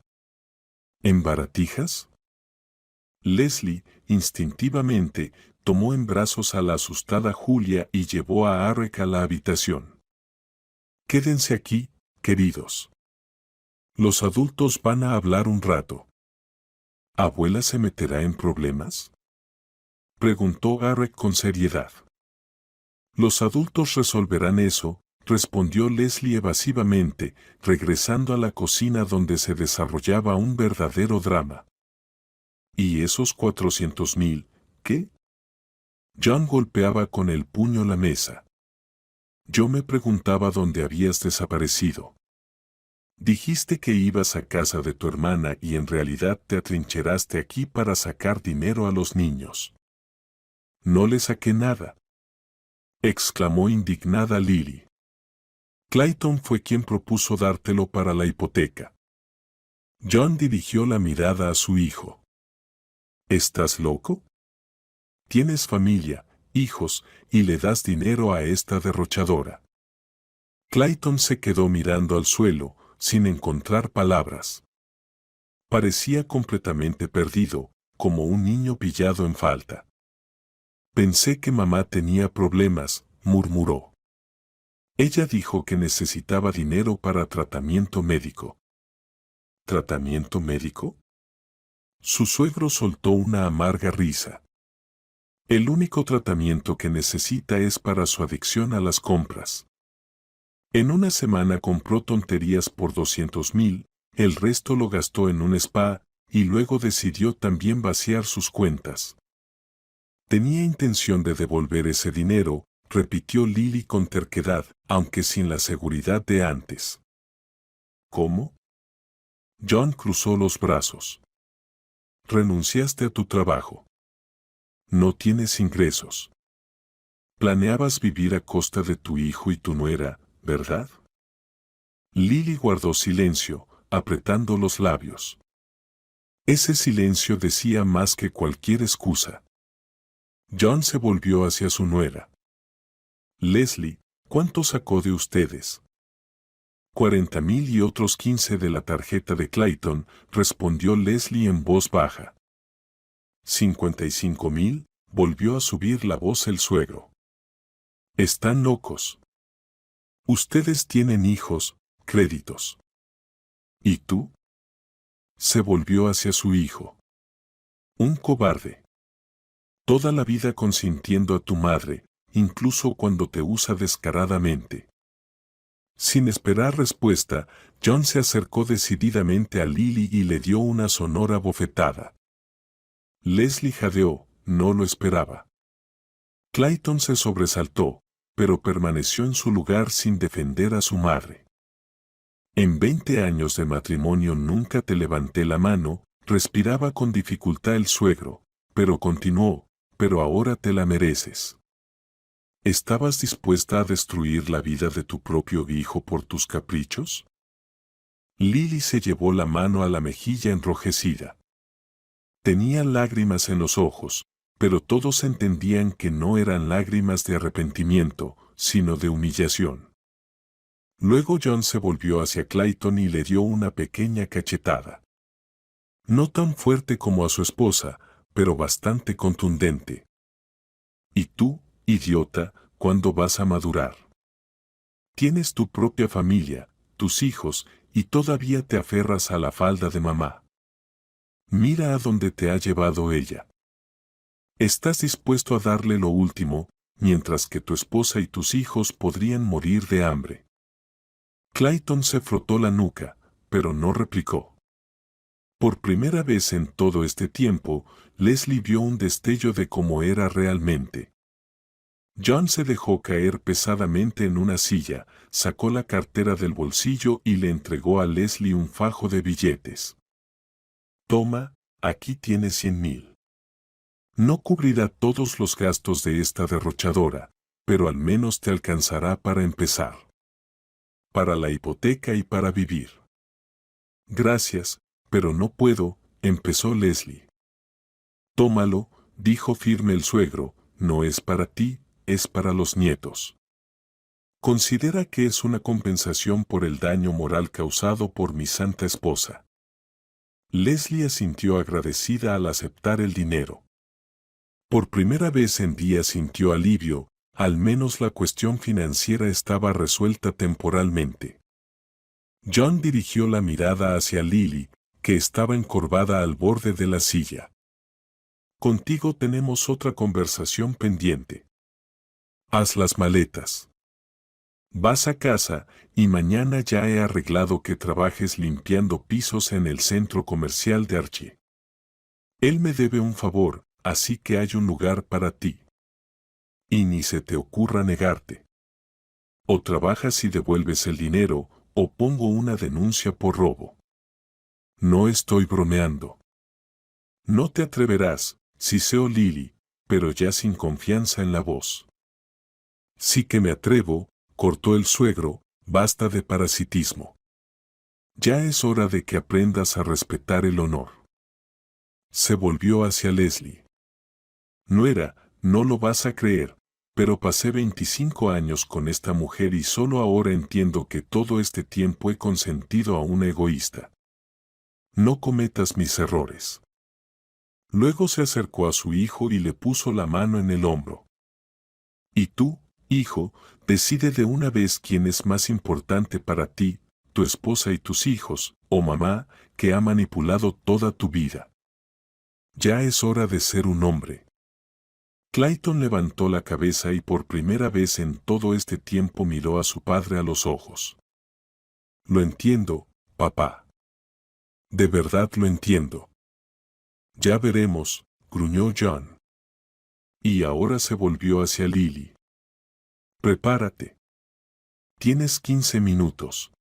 ¿En baratijas? Leslie, instintivamente, tomó en brazos a la asustada Julia y llevó a Arek a la habitación. Quédense aquí, queridos. Los adultos van a hablar un rato. ¿Abuela se meterá en problemas? Preguntó Arek con seriedad. Los adultos resolverán eso, respondió Leslie evasivamente, regresando a la cocina donde se desarrollaba un verdadero drama. ¿Y esos 400,000, qué? John golpeaba con el puño la mesa. Yo me preguntaba dónde habías desaparecido. Dijiste que ibas a casa de tu hermana y en realidad te atrincheraste aquí para sacar dinero a los niños. No le saqué nada, exclamó indignada Lily. Clayton fue quien propuso dártelo para la hipoteca. John dirigió la mirada a su hijo. ¿Estás loco? Tienes familia, hijos, y le das dinero a esta derrochadora. Clayton se quedó mirando al suelo, sin encontrar palabras. Parecía completamente perdido, como un niño pillado en falta. Pensé que mamá tenía problemas, murmuró. Ella dijo que necesitaba dinero para tratamiento médico. ¿Tratamiento médico? Su suegro soltó una amarga risa. El único tratamiento que necesita es para su adicción a las compras. En una semana compró tonterías por 200,000, el resto lo gastó en un spa, y luego decidió también vaciar sus cuentas. Tenía intención de devolver ese dinero, repitió Lily con terquedad, aunque sin la seguridad de antes. ¿Cómo? John cruzó los brazos. Renunciaste a tu trabajo. No tienes ingresos. Planeabas vivir a costa de tu hijo y tu nuera, ¿verdad? Lily guardó silencio, apretando los labios. Ese silencio decía más que cualquier excusa. John se volvió hacia su nuera. Leslie, ¿cuánto sacó de ustedes? 40,000 y otros 15 de la tarjeta de Clayton, respondió Leslie en voz baja. 55,000, volvió a subir la voz el suegro. Están locos. Ustedes tienen hijos, créditos. ¿Y tú? Se volvió hacia su hijo. Un cobarde. Toda la vida consintiendo a tu madre, incluso cuando te usa descaradamente. Sin esperar respuesta, John se acercó decididamente a Lily y le dio una sonora bofetada. Leslie jadeó, no lo esperaba. Clayton se sobresaltó, pero permaneció en su lugar sin defender a su madre. En 20 años de matrimonio nunca te levanté la mano, respiraba con dificultad el suegro, pero continuó, pero ahora te la mereces. ¿Estabas dispuesta a destruir la vida de tu propio hijo por tus caprichos? Lily se llevó la mano a la mejilla enrojecida. Tenía lágrimas en los ojos, pero todos entendían que no eran lágrimas de arrepentimiento, sino de humillación. Luego John se volvió hacia Clayton y le dio una pequeña cachetada. No tan fuerte como a su esposa, pero bastante contundente. ¿Y tú, idiota, cuándo vas a madurar? Tienes tu propia familia, tus hijos, y todavía te aferras a la falda de mamá. Mira a dónde te ha llevado ella. Estás dispuesto a darle lo último, mientras que tu esposa y tus hijos podrían morir de hambre. Clayton se frotó la nuca, pero no replicó. Por primera vez en todo este tiempo, Leslie vio un destello de cómo era realmente. John se dejó caer pesadamente en una silla, sacó la cartera del bolsillo y le entregó a Leslie un fajo de billetes. Toma, aquí tienes 100,000. No cubrirá todos los gastos de esta derrochadora, pero al menos te alcanzará para empezar. Para la hipoteca y para vivir. Gracias, pero no puedo, empezó Leslie. Tómalo, dijo firme el suegro, no es para ti, es para los nietos. Considera que es una compensación por el daño moral causado por mi santa esposa. Leslie asintió agradecida al aceptar el dinero. Por primera vez en días sintió alivio, al menos la cuestión financiera estaba resuelta temporalmente. John dirigió la mirada hacia Lily, que estaba encorvada al borde de la silla. Contigo tenemos otra conversación pendiente. Haz las maletas. Vas a casa, y mañana ya he arreglado que trabajes limpiando pisos en el centro comercial de Archie. Él me debe un favor, así que hay un lugar para ti. Y ni se te ocurra negarte. O trabajas y devuelves el dinero, o pongo una denuncia por robo. No estoy bromeando. No te atreverás, siseó Lily, pero ya sin confianza en la voz. Sí que me atrevo, cortó el suegro, basta de parasitismo. Ya es hora de que aprendas a respetar el honor. Se volvió hacia Leslie. Nuera, no lo vas a creer, pero pasé 25 años con esta mujer y solo ahora entiendo que todo este tiempo he consentido a una egoísta. No cometas mis errores. Luego se acercó a su hijo y le puso la mano en el hombro. Y tú, hijo, decide de una vez quién es más importante para ti, tu esposa y tus hijos, o mamá, que ha manipulado toda tu vida. Ya es hora de ser un hombre. Clayton levantó la cabeza y por primera vez en todo este tiempo miró a su padre a los ojos. Lo entiendo, papá. De verdad lo entiendo. Ya veremos, gruñó John. Y ahora se volvió hacia Lily. Prepárate. Tienes 15 minutos.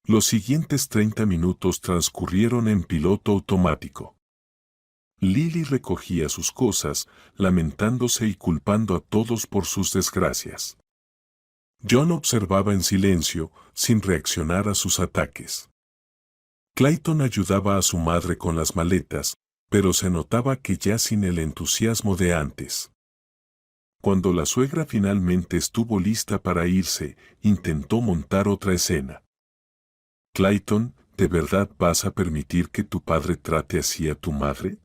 Los siguientes 30 minutos transcurrieron en piloto automático. Lily recogía sus cosas, lamentándose y culpando a todos por sus desgracias. John observaba en silencio, sin reaccionar a sus ataques. Clayton ayudaba a su madre con las maletas, pero se notaba que ya sin el entusiasmo de antes. Cuando la suegra finalmente estuvo lista para irse, intentó montar otra escena. Clayton, ¿de verdad vas a permitir que tu padre trate así a tu madre?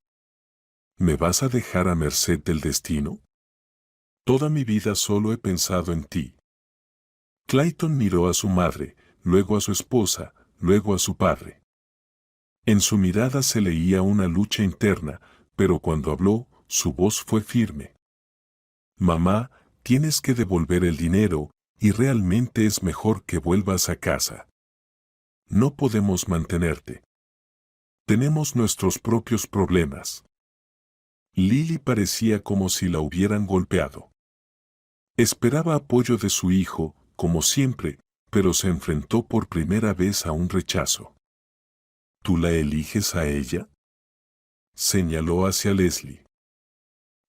¿Me vas a dejar a merced del destino? Toda mi vida solo he pensado en ti. Clayton miró a su madre, luego a su esposa, luego a su padre. En su mirada se leía una lucha interna, pero cuando habló, su voz fue firme. Mamá, tienes que devolver el dinero, y realmente es mejor que vuelvas a casa. No podemos mantenerte. Tenemos nuestros propios problemas. Lily parecía como si la hubieran golpeado. Esperaba apoyo de su hijo, como siempre, pero se enfrentó por primera vez a un rechazo. ¿Tú la eliges a ella?, señaló hacia Leslie.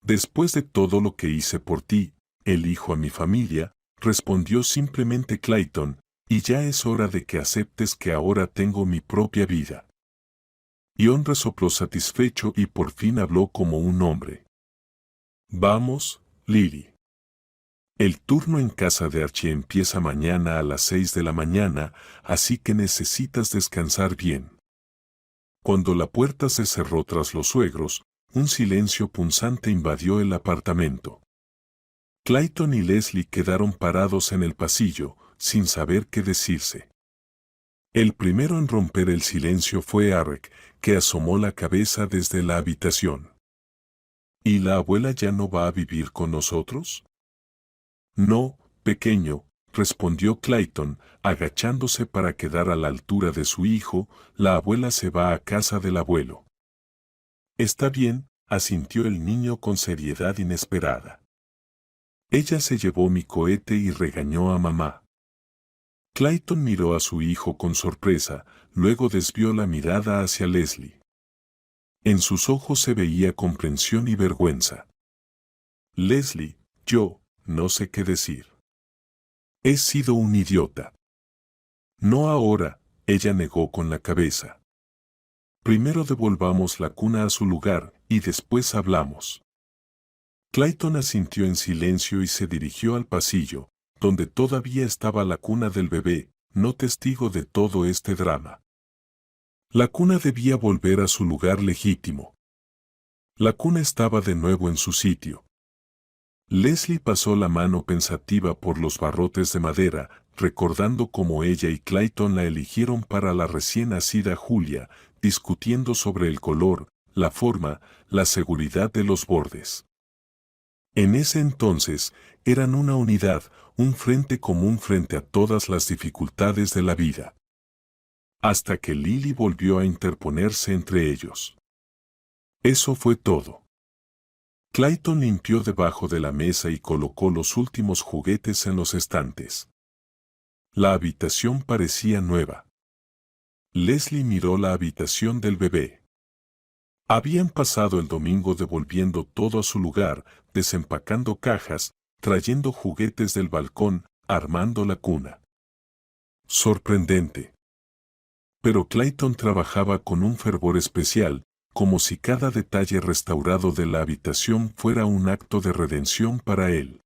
Después de todo lo que hice por ti, elijo a mi familia, respondió simplemente Clayton, y ya es hora de que aceptes que ahora tengo mi propia vida. Ion resopló satisfecho y por fin habló como un hombre. Vamos, Lily. El turno en casa de Archie empieza mañana a las 6 de la mañana, así que necesitas descansar bien. Cuando la puerta se cerró tras los suegros, un silencio punzante invadió el apartamento. Clayton y Leslie quedaron parados en el pasillo, sin saber qué decirse. El primero en romper el silencio fue Arek, que asomó la cabeza desde la habitación. ¿Y la abuela ya no va a vivir con nosotros? No, pequeño, respondió Clayton, agachándose para quedar a la altura de su hijo. La abuela se va a casa del abuelo. Está bien, asintió el niño con seriedad inesperada. Ella se llevó mi cohete y regañó a mamá. Clayton miró a su hijo con sorpresa, luego desvió la mirada hacia Leslie. En sus ojos se veía comprensión y vergüenza. Leslie, yo no sé qué decir. He sido un idiota. No ahora, ella negó con la cabeza. Primero devolvamos la cuna a su lugar, y después hablamos. Clayton asintió en silencio y se dirigió al pasillo, donde todavía estaba la cuna del bebé, no testigo de todo este drama. La cuna debía volver a su lugar legítimo. La cuna estaba de nuevo en su sitio. Leslie pasó la mano pensativa por los barrotes de madera, recordando cómo ella y Clayton la eligieron para la recién nacida Julia, discutiendo sobre el color, la forma, la seguridad de los bordes. En ese entonces, eran una unidad, un frente común frente a todas las dificultades de la vida. Hasta que Lily volvió a interponerse entre ellos. Eso fue todo. Clayton limpió debajo de la mesa y colocó los últimos juguetes en los estantes. La habitación parecía nueva. Leslie miró la habitación del bebé. Habían pasado el domingo devolviendo todo a su lugar, desempacando cajas, trayendo juguetes del balcón, armando la cuna. Sorprendente. Pero Clayton trabajaba con un fervor especial, como si cada detalle restaurado de la habitación fuera un acto de redención para él.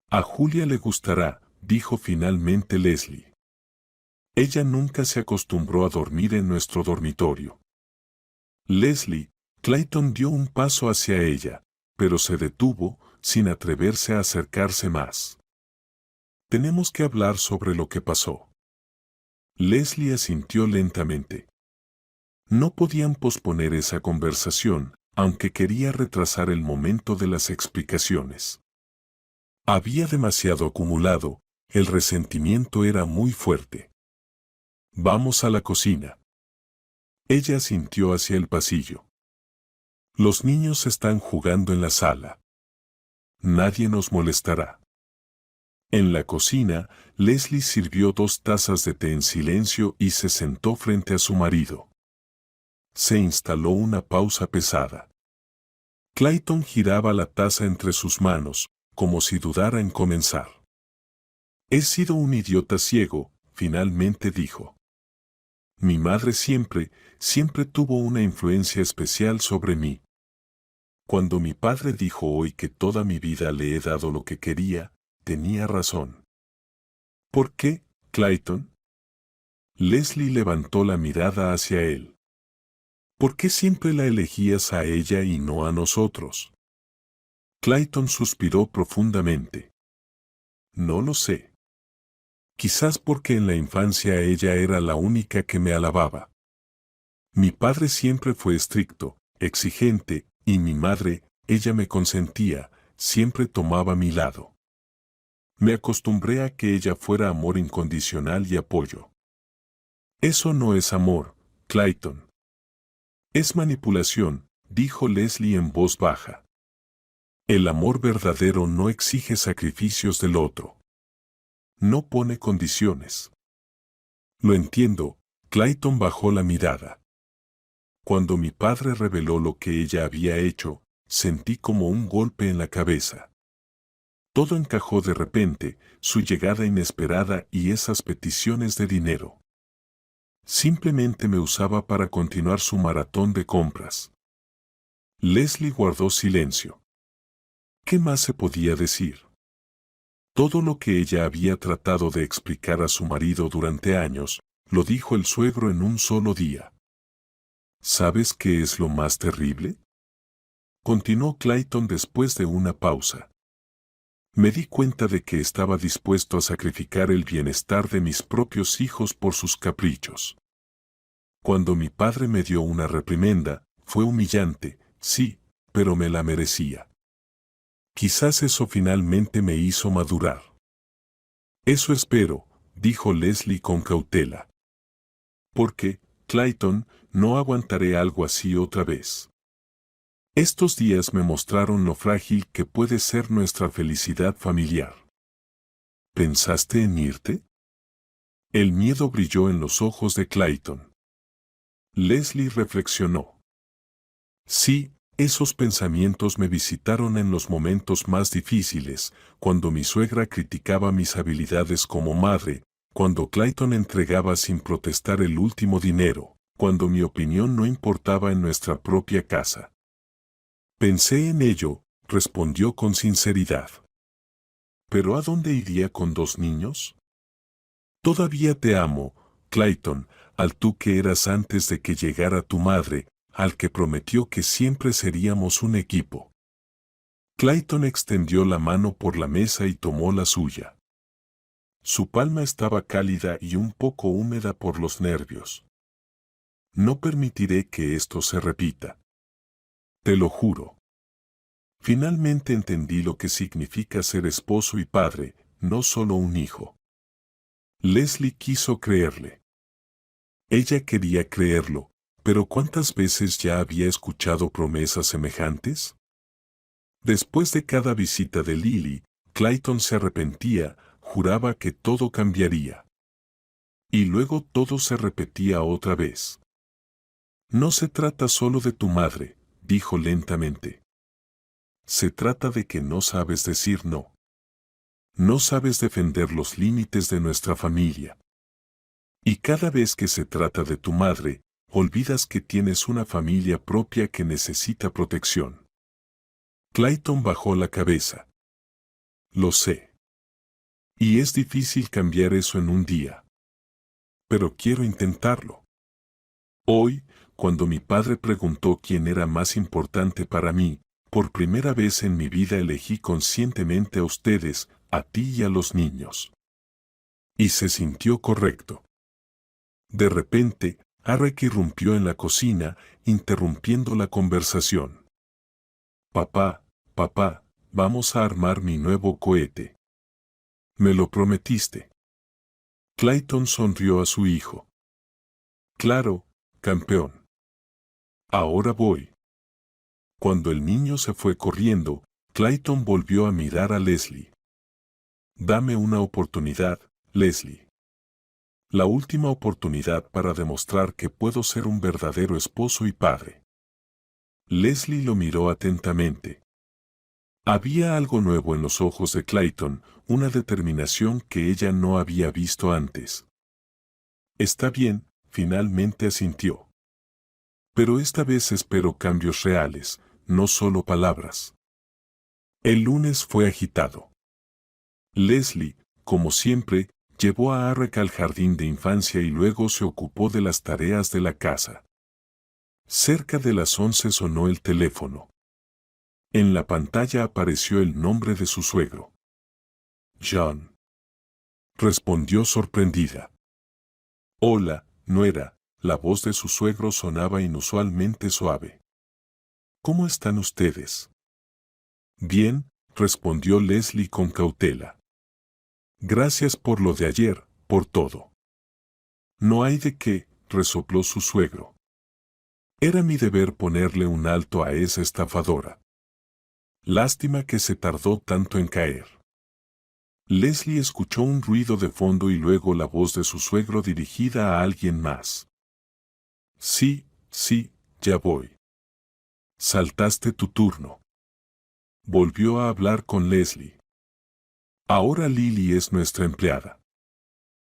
A Julia le gustará, dijo finalmente Leslie. Ella nunca se acostumbró a dormir en nuestro dormitorio. Leslie, Clayton dio un paso hacia ella, pero se detuvo, sin atreverse a acercarse más. Tenemos que hablar sobre lo que pasó. Leslie asintió lentamente. No podían posponer esa conversación, aunque quería retrasar el momento de las explicaciones. Había demasiado acumulado, el resentimiento era muy fuerte. Vamos a la cocina. Ella asintió hacia el pasillo. Los niños están jugando en la sala. Nadie nos molestará. En la cocina, Leslie sirvió 2 tazas de té en silencio y se sentó frente a su marido. Se instaló una pausa pesada. Clayton giraba la taza entre sus manos, como si dudara en comenzar. He sido un idiota ciego, finalmente dijo. Mi madre siempre tuvo una influencia especial sobre mí. Cuando mi padre dijo hoy que toda mi vida le he dado lo que quería, tenía razón. ¿Por qué, Clayton? Leslie levantó la mirada hacia él. ¿Por qué siempre la elegías a ella y no a nosotros? Clayton suspiró profundamente. No lo sé. Quizás porque en la infancia ella era la única que me alababa. Mi padre siempre fue estricto, exigente, y mi madre, ella me consentía, siempre tomaba mi lado. Me acostumbré a que ella fuera amor incondicional y apoyo. Eso no es amor, Clayton. Es manipulación, dijo Leslie en voz baja. El amor verdadero no exige sacrificios del otro. No pone condiciones. Lo entiendo, Clayton bajó la mirada. Cuando mi padre reveló lo que ella había hecho, sentí como un golpe en la cabeza. Todo encajó de repente, su llegada inesperada y esas peticiones de dinero. Simplemente me usaba para continuar su maratón de compras. Leslie guardó silencio. ¿Qué más se podía decir? Todo lo que ella había tratado de explicar a su marido durante años, lo dijo el suegro en un solo día. ¿Sabes qué es lo más terrible? Continuó Clayton después de una pausa. Me di cuenta de que estaba dispuesto a sacrificar el bienestar de mis propios hijos por sus caprichos. Cuando mi padre me dio una reprimenda, fue humillante, sí, pero me la merecía. Quizás eso finalmente me hizo madurar. Eso espero, dijo Leslie con cautela. Porque, Clayton, no aguantaré algo así otra vez. Estos días me mostraron lo frágil que puede ser nuestra felicidad familiar. ¿Pensaste en irte? El miedo brilló en los ojos de Clayton. Leslie reflexionó. Sí, esos pensamientos me visitaron en los momentos más difíciles, cuando mi suegra criticaba mis habilidades como madre, cuando Clayton entregaba sin protestar el último dinero, cuando mi opinión no importaba en nuestra propia casa. Pensé en ello, respondió con sinceridad. ¿Pero a dónde iría con 2 niños? Todavía te amo, Clayton, al tú que eras antes de que llegara tu madre, al que prometió que siempre seríamos un equipo. Clayton extendió la mano por la mesa y tomó la suya. Su palma estaba cálida y un poco húmeda por los nervios. No permitiré que esto se repita. Te lo juro. Finalmente entendí lo que significa ser esposo y padre, no solo un hijo. Leslie quiso creerle. Ella quería creerlo, pero ¿cuántas veces ya había escuchado promesas semejantes? Después de cada visita de Lily, Clayton se arrepentía, juraba que todo cambiaría. Y luego todo se repetía otra vez. No se trata solo de tu madre, dijo lentamente. Se trata de que no sabes decir no. No sabes defender los límites de nuestra familia. Y cada vez que se trata de tu madre, olvidas que tienes una familia propia que necesita protección. Clayton bajó la cabeza. Lo sé. Y es difícil cambiar eso en un día. Pero quiero intentarlo. Hoy, cuando mi padre preguntó quién era más importante para mí, por primera vez en mi vida elegí conscientemente a ustedes, a ti y a los niños. Y se sintió correcto. De repente, Arek irrumpió en la cocina, interrumpiendo la conversación. Papá, vamos a armar mi nuevo cohete. Me lo prometiste. Clayton sonrió a su hijo. Claro, campeón. Ahora voy. Cuando el niño se fue corriendo, Clayton volvió a mirar a Leslie. Dame una oportunidad, Leslie. La última oportunidad para demostrar que puedo ser un verdadero esposo y padre. Leslie lo miró atentamente. Había algo nuevo en los ojos de Clayton, una determinación que ella no había visto antes. Está bien, finalmente asintió. Pero esta vez espero cambios reales, no solo palabras. El lunes fue agitado. Leslie, como siempre, llevó a Arek al jardín de infancia y luego se ocupó de las tareas de la casa. Cerca de las 11 sonó el teléfono. En la pantalla apareció el nombre de su suegro. John. Respondió sorprendida. Hola, nuera. La voz de su suegro sonaba inusualmente suave. ¿Cómo están ustedes? Bien, respondió Leslie con cautela. Gracias por lo de ayer, por todo. No hay de qué, resopló su suegro. Era mi deber ponerle un alto a esa estafadora. Lástima que se tardó tanto en caer. Leslie escuchó un ruido de fondo y luego la voz de su suegro dirigida a alguien más. Sí, ya voy. Saltaste tu turno. Volvió a hablar con Leslie. Ahora Lily es nuestra empleada.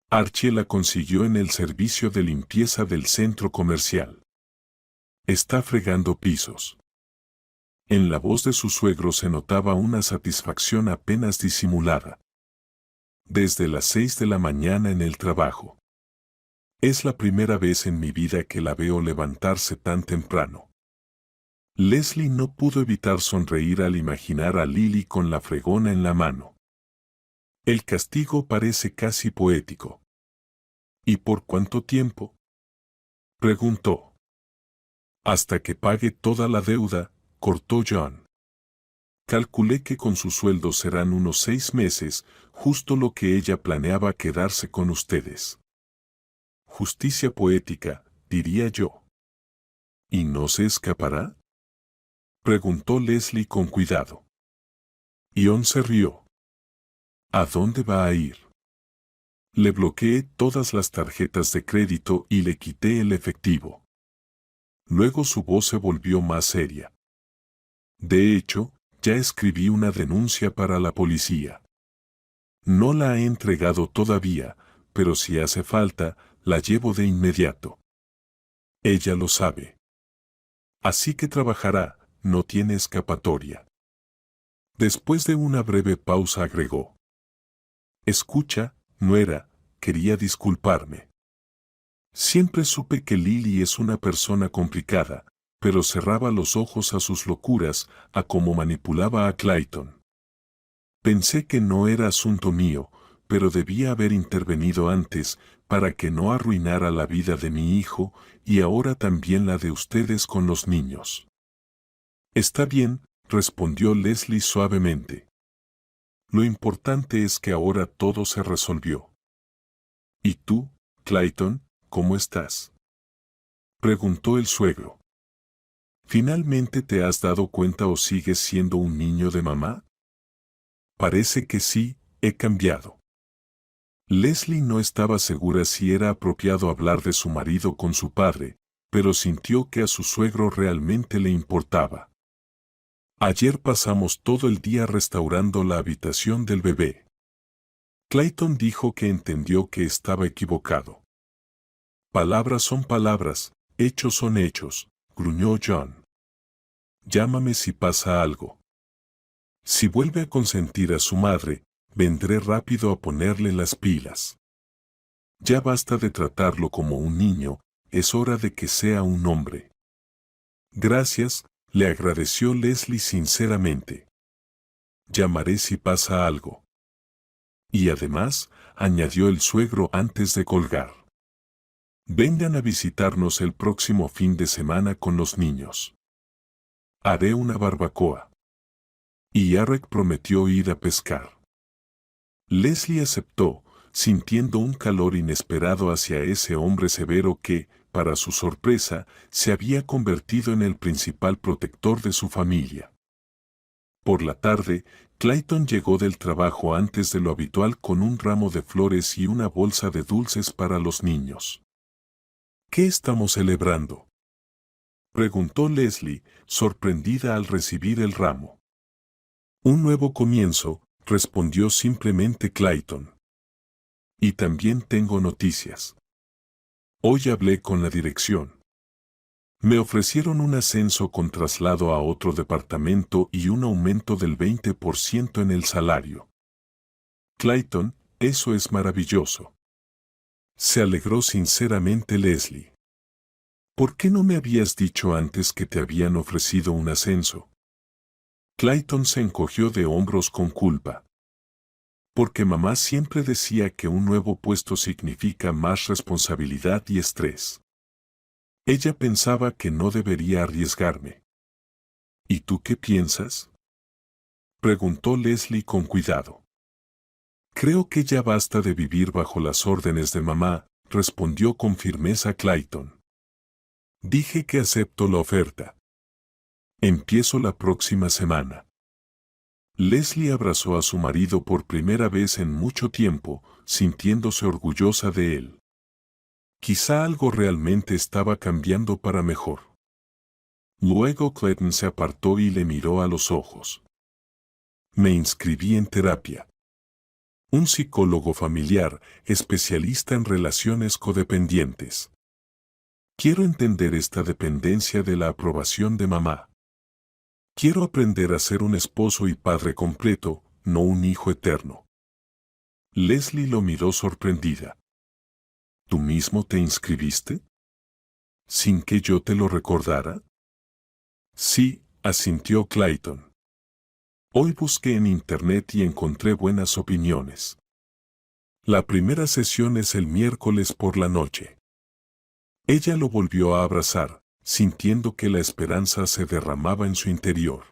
Archie la consiguió en el servicio de limpieza del centro comercial. Está fregando pisos. En la voz de su suegro se notaba una satisfacción apenas disimulada. Desde las 6 de la mañana en el trabajo. Es la primera vez en mi vida que la veo levantarse tan temprano. Leslie no pudo evitar sonreír al imaginar a Lily con la fregona en la mano. El castigo parece casi poético. ¿Y por cuánto tiempo? Preguntó. Hasta que pague toda la deuda, cortó John. Calculé que con su sueldo serán unos 6 meses, justo lo que ella planeaba quedarse con ustedes. Justicia poética, diría yo. ¿Y no se escapará? Preguntó Leslie con cuidado. Ion se rió. ¿A dónde va a ir? Le bloqueé todas las tarjetas de crédito y le quité el efectivo. Luego su voz se volvió más seria. De hecho, ya escribí una denuncia para la policía. No la he entregado todavía, pero si hace falta, la llevo de inmediato. Ella lo sabe. Así que trabajará, no tiene escapatoria. Después de una breve pausa agregó. Escucha, nuera, quería disculparme. Siempre supe que Lily es una persona complicada, pero cerraba los ojos a sus locuras, a cómo manipulaba a Clayton. Pensé que no era asunto mío, pero debía haber intervenido antes, para que no arruinara la vida de mi hijo, y ahora también la de ustedes con los niños. Está bien, respondió Leslie suavemente. Lo importante es que ahora todo se resolvió. ¿Y tú, Clayton, cómo estás? Preguntó el suegro. ¿Finalmente te has dado cuenta o sigues siendo un niño de mamá? Parece que sí, he cambiado. Leslie no estaba segura si era apropiado hablar de su marido con su padre, pero sintió que a su suegro realmente le importaba. Ayer pasamos todo el día restaurando la habitación del bebé. Clayton dijo que entendió que estaba equivocado. Palabras son palabras, hechos son hechos, gruñó John. Llámame si pasa algo. Si vuelve a consentir a su madre, vendré rápido a ponerle las pilas. Ya basta de tratarlo como un niño, es hora de que sea un hombre. Gracias, le agradeció Leslie sinceramente. Llamaré si pasa algo. Y además, añadió el suegro antes de colgar. Vengan a visitarnos el próximo fin de semana con los niños. Haré una barbacoa. Y Arek prometió ir a pescar. Leslie aceptó, sintiendo un calor inesperado hacia ese hombre severo que, para su sorpresa, se había convertido en el principal protector de su familia. Por la tarde, Clayton llegó del trabajo antes de lo habitual con un ramo de flores y una bolsa de dulces para los niños. ¿Qué estamos celebrando?, preguntó Leslie, sorprendida al recibir el ramo. Un nuevo comienzo, respondió simplemente Clayton. Y también tengo noticias. Hoy hablé con la dirección. Me ofrecieron un ascenso con traslado a otro departamento y un aumento del 20% en el salario. Clayton, eso es maravilloso. Se alegró sinceramente Leslie. ¿Por qué no me habías dicho antes que te habían ofrecido un ascenso? Clayton se encogió de hombros con culpa. Porque mamá siempre decía que un nuevo puesto significa más responsabilidad y estrés. Ella pensaba que no debería arriesgarme. ¿Y tú qué piensas? Preguntó Leslie con cuidado. Creo que ya basta de vivir bajo las órdenes de mamá, respondió con firmeza Clayton. Dije que acepto la oferta. Empiezo la próxima semana. Leslie abrazó a su marido por primera vez en mucho tiempo, sintiéndose orgullosa de él. Quizá algo realmente estaba cambiando para mejor. Luego Clayton se apartó y le miró a los ojos. Me inscribí en terapia. Un psicólogo familiar, especialista en relaciones codependientes. Quiero entender esta dependencia de la aprobación de mamá. Quiero aprender a ser un esposo y padre completo, no un hijo eterno. Leslie lo miró sorprendida. ¿Tú mismo te inscribiste? ¿Sin que yo te lo recordara? Sí, asintió Clayton. Hoy busqué en internet y encontré buenas opiniones. La primera sesión es el miércoles por la noche. Ella lo volvió a abrazar, sintiendo que la esperanza se derramaba en su interior.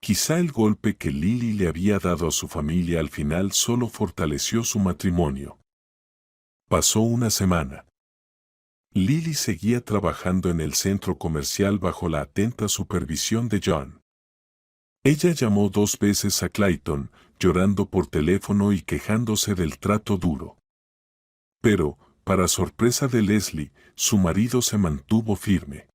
Quizá el golpe que Lily le había dado a su familia al final solo fortaleció su matrimonio. Pasó una semana. Lily seguía trabajando en el centro comercial bajo la atenta supervisión de John. Ella llamó 2 veces a Clayton, llorando por teléfono y quejándose del trato duro. Pero, para sorpresa de Leslie, su marido se mantuvo firme.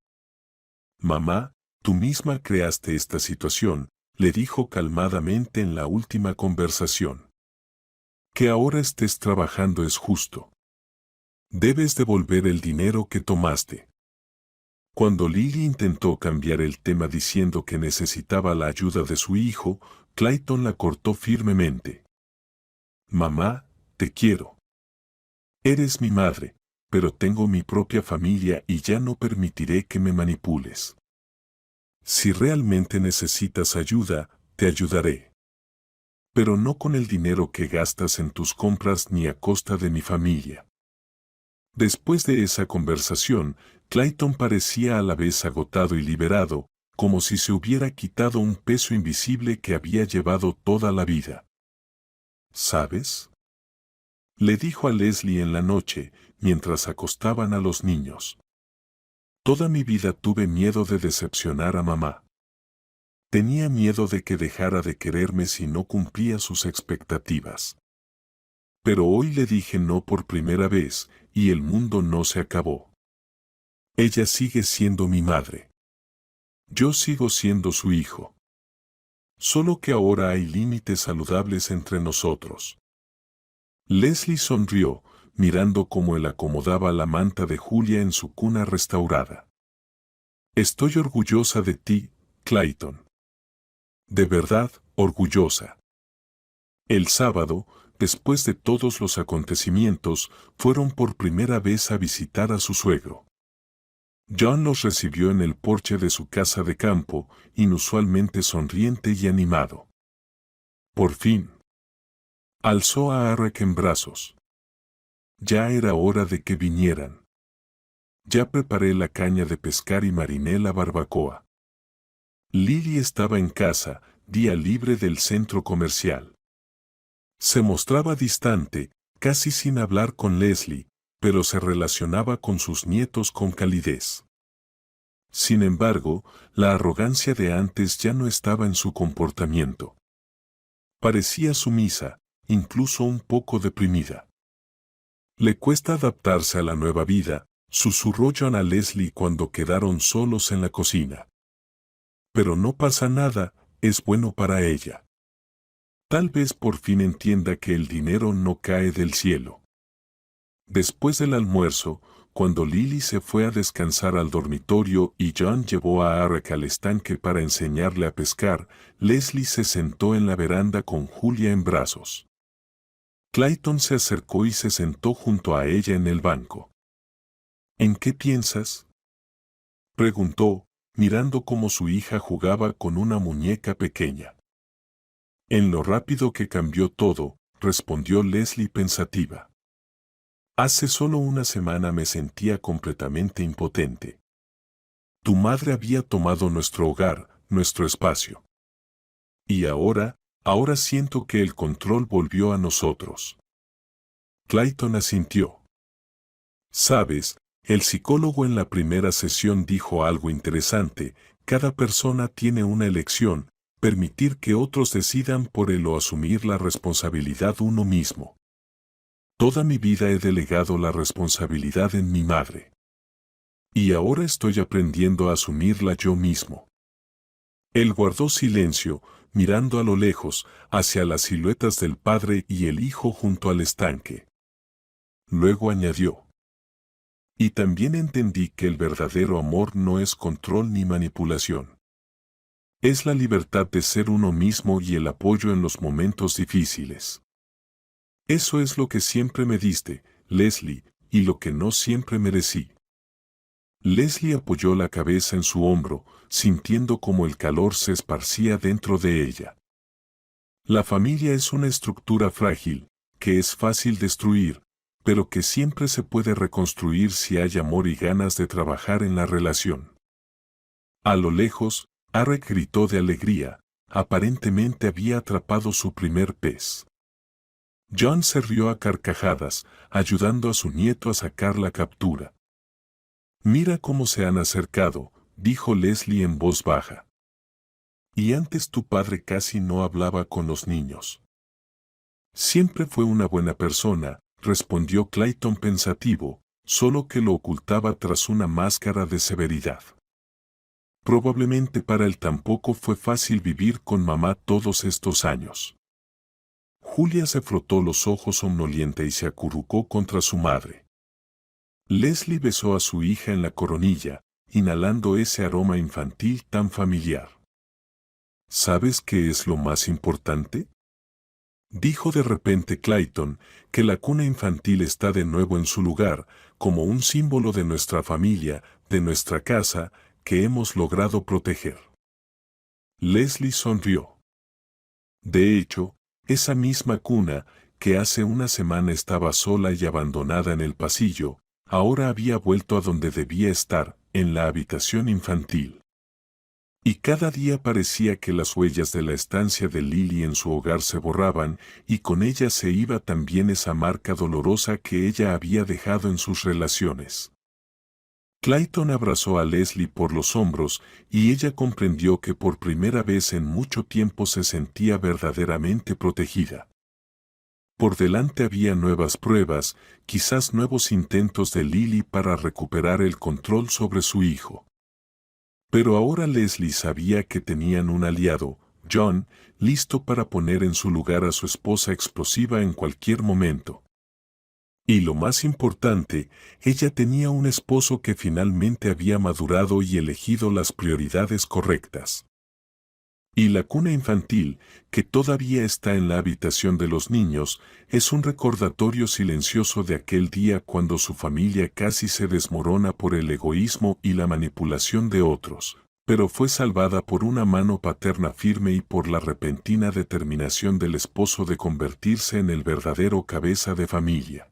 Mamá, tú misma creaste esta situación, le dijo calmadamente en la última conversación. Que ahora estés trabajando es justo. Debes devolver el dinero que tomaste. Cuando Lily intentó cambiar el tema diciendo que necesitaba la ayuda de su hijo, Clayton la cortó firmemente. Mamá, te quiero. Eres mi madre, pero tengo mi propia familia y ya no permitiré que me manipules. Si realmente necesitas ayuda, te ayudaré. Pero no con el dinero que gastas en tus compras ni a costa de mi familia. Después de esa conversación, Clayton parecía a la vez agotado y liberado, como si se hubiera quitado un peso invisible que había llevado toda la vida. ¿Sabes? Le dijo a Leslie en la noche, mientras acostaban a los niños. Toda mi vida tuve miedo de decepcionar a mamá. Tenía miedo de que dejara de quererme si no cumplía sus expectativas. Pero hoy le dije no por primera vez, y el mundo no se acabó. Ella sigue siendo mi madre. Yo sigo siendo su hijo. Solo que ahora hay límites saludables entre nosotros. Leslie sonrió, mirando cómo él acomodaba la manta de Julia en su cuna restaurada. Estoy orgullosa de ti, Clayton. De verdad, orgullosa. El sábado, después de todos los acontecimientos, fueron por primera vez a visitar a su suegro. John los recibió en el porche de su casa de campo, inusualmente sonriente y animado. Por fin. Alzó a Eric en brazos. Ya era hora de que vinieran. Ya preparé la caña de pescar y mariné la barbacoa. Lily estaba en casa, día libre del centro comercial. Se mostraba distante, casi sin hablar con Leslie, pero se relacionaba con sus nietos con calidez. Sin embargo, la arrogancia de antes ya no estaba en su comportamiento. Parecía sumisa, incluso un poco deprimida. Le cuesta adaptarse a la nueva vida, susurró John a Leslie cuando quedaron solos en la cocina. Pero no pasa nada, es bueno para ella. Tal vez por fin entienda que el dinero no cae del cielo. Después del almuerzo, cuando Lily se fue a descansar al dormitorio y John llevó a Eric al estanque para enseñarle a pescar, Leslie se sentó en la veranda con Julia en brazos. Clayton se acercó y se sentó junto a ella en el banco. ¿En qué piensas?, preguntó, mirando cómo su hija jugaba con una muñeca pequeña. En lo rápido que cambió todo, respondió Leslie pensativa. Hace solo una semana me sentía completamente impotente. Tu madre había tomado nuestro hogar, nuestro espacio. Y ahora siento que el control volvió a nosotros. Clayton asintió. Sabes, el psicólogo en la primera sesión dijo algo interesante: cada persona tiene una elección, permitir que otros decidan por él o asumir la responsabilidad uno mismo. Toda mi vida he delegado la responsabilidad en mi madre. Y ahora estoy aprendiendo a asumirla yo mismo. Él guardó silencio, mirando a lo lejos, hacia las siluetas del padre y el hijo junto al estanque. Luego añadió: y también entendí que el verdadero amor no es control ni manipulación. Es la libertad de ser uno mismo y el apoyo en los momentos difíciles. Eso es lo que siempre me diste, Leslie, y lo que no siempre merecí. Leslie apoyó la cabeza en su hombro, sintiendo cómo el calor se esparcía dentro de ella. La familia es una estructura frágil, que es fácil destruir, pero que siempre se puede reconstruir si hay amor y ganas de trabajar en la relación. A lo lejos, Eric gritó de alegría, aparentemente había atrapado su primer pez. John se rió a carcajadas, ayudando a su nieto a sacar la captura. Mira cómo se han acercado, dijo Leslie en voz baja. Y antes tu padre casi no hablaba con los niños. Siempre fue una buena persona, respondió Clayton pensativo, solo que lo ocultaba tras una máscara de severidad. Probablemente para él tampoco fue fácil vivir con mamá todos estos años. Julia se frotó los ojos somnolienta y se acurrucó contra su madre. Leslie besó a su hija en la coronilla, inhalando ese aroma infantil tan familiar. ¿Sabes qué es lo más importante?, dijo de repente Clayton, que la cuna infantil está de nuevo en su lugar, como un símbolo de nuestra familia, de nuestra casa, que hemos logrado proteger. Leslie sonrió. De hecho, esa misma cuna, que hace una semana estaba sola y abandonada en el pasillo, ahora había vuelto a donde debía estar, en la habitación infantil. Y cada día parecía que las huellas de la estancia de Lily en su hogar se borraban, y con ella se iba también esa marca dolorosa que ella había dejado en sus relaciones. Clayton abrazó a Leslie por los hombros, y ella comprendió que por primera vez en mucho tiempo se sentía verdaderamente protegida. Por delante había nuevas pruebas, quizás nuevos intentos de Lily para recuperar el control sobre su hijo. Pero ahora Leslie sabía que tenían un aliado, John, listo para poner en su lugar a su esposa explosiva en cualquier momento. Y lo más importante, ella tenía un esposo que finalmente había madurado y elegido las prioridades correctas. Y la cuna infantil, que todavía está en la habitación de los niños, es un recordatorio silencioso de aquel día cuando su familia casi se desmorona por el egoísmo y la manipulación de otros, pero fue salvada por una mano paterna firme y por la repentina determinación del esposo de convertirse en el verdadero cabeza de familia.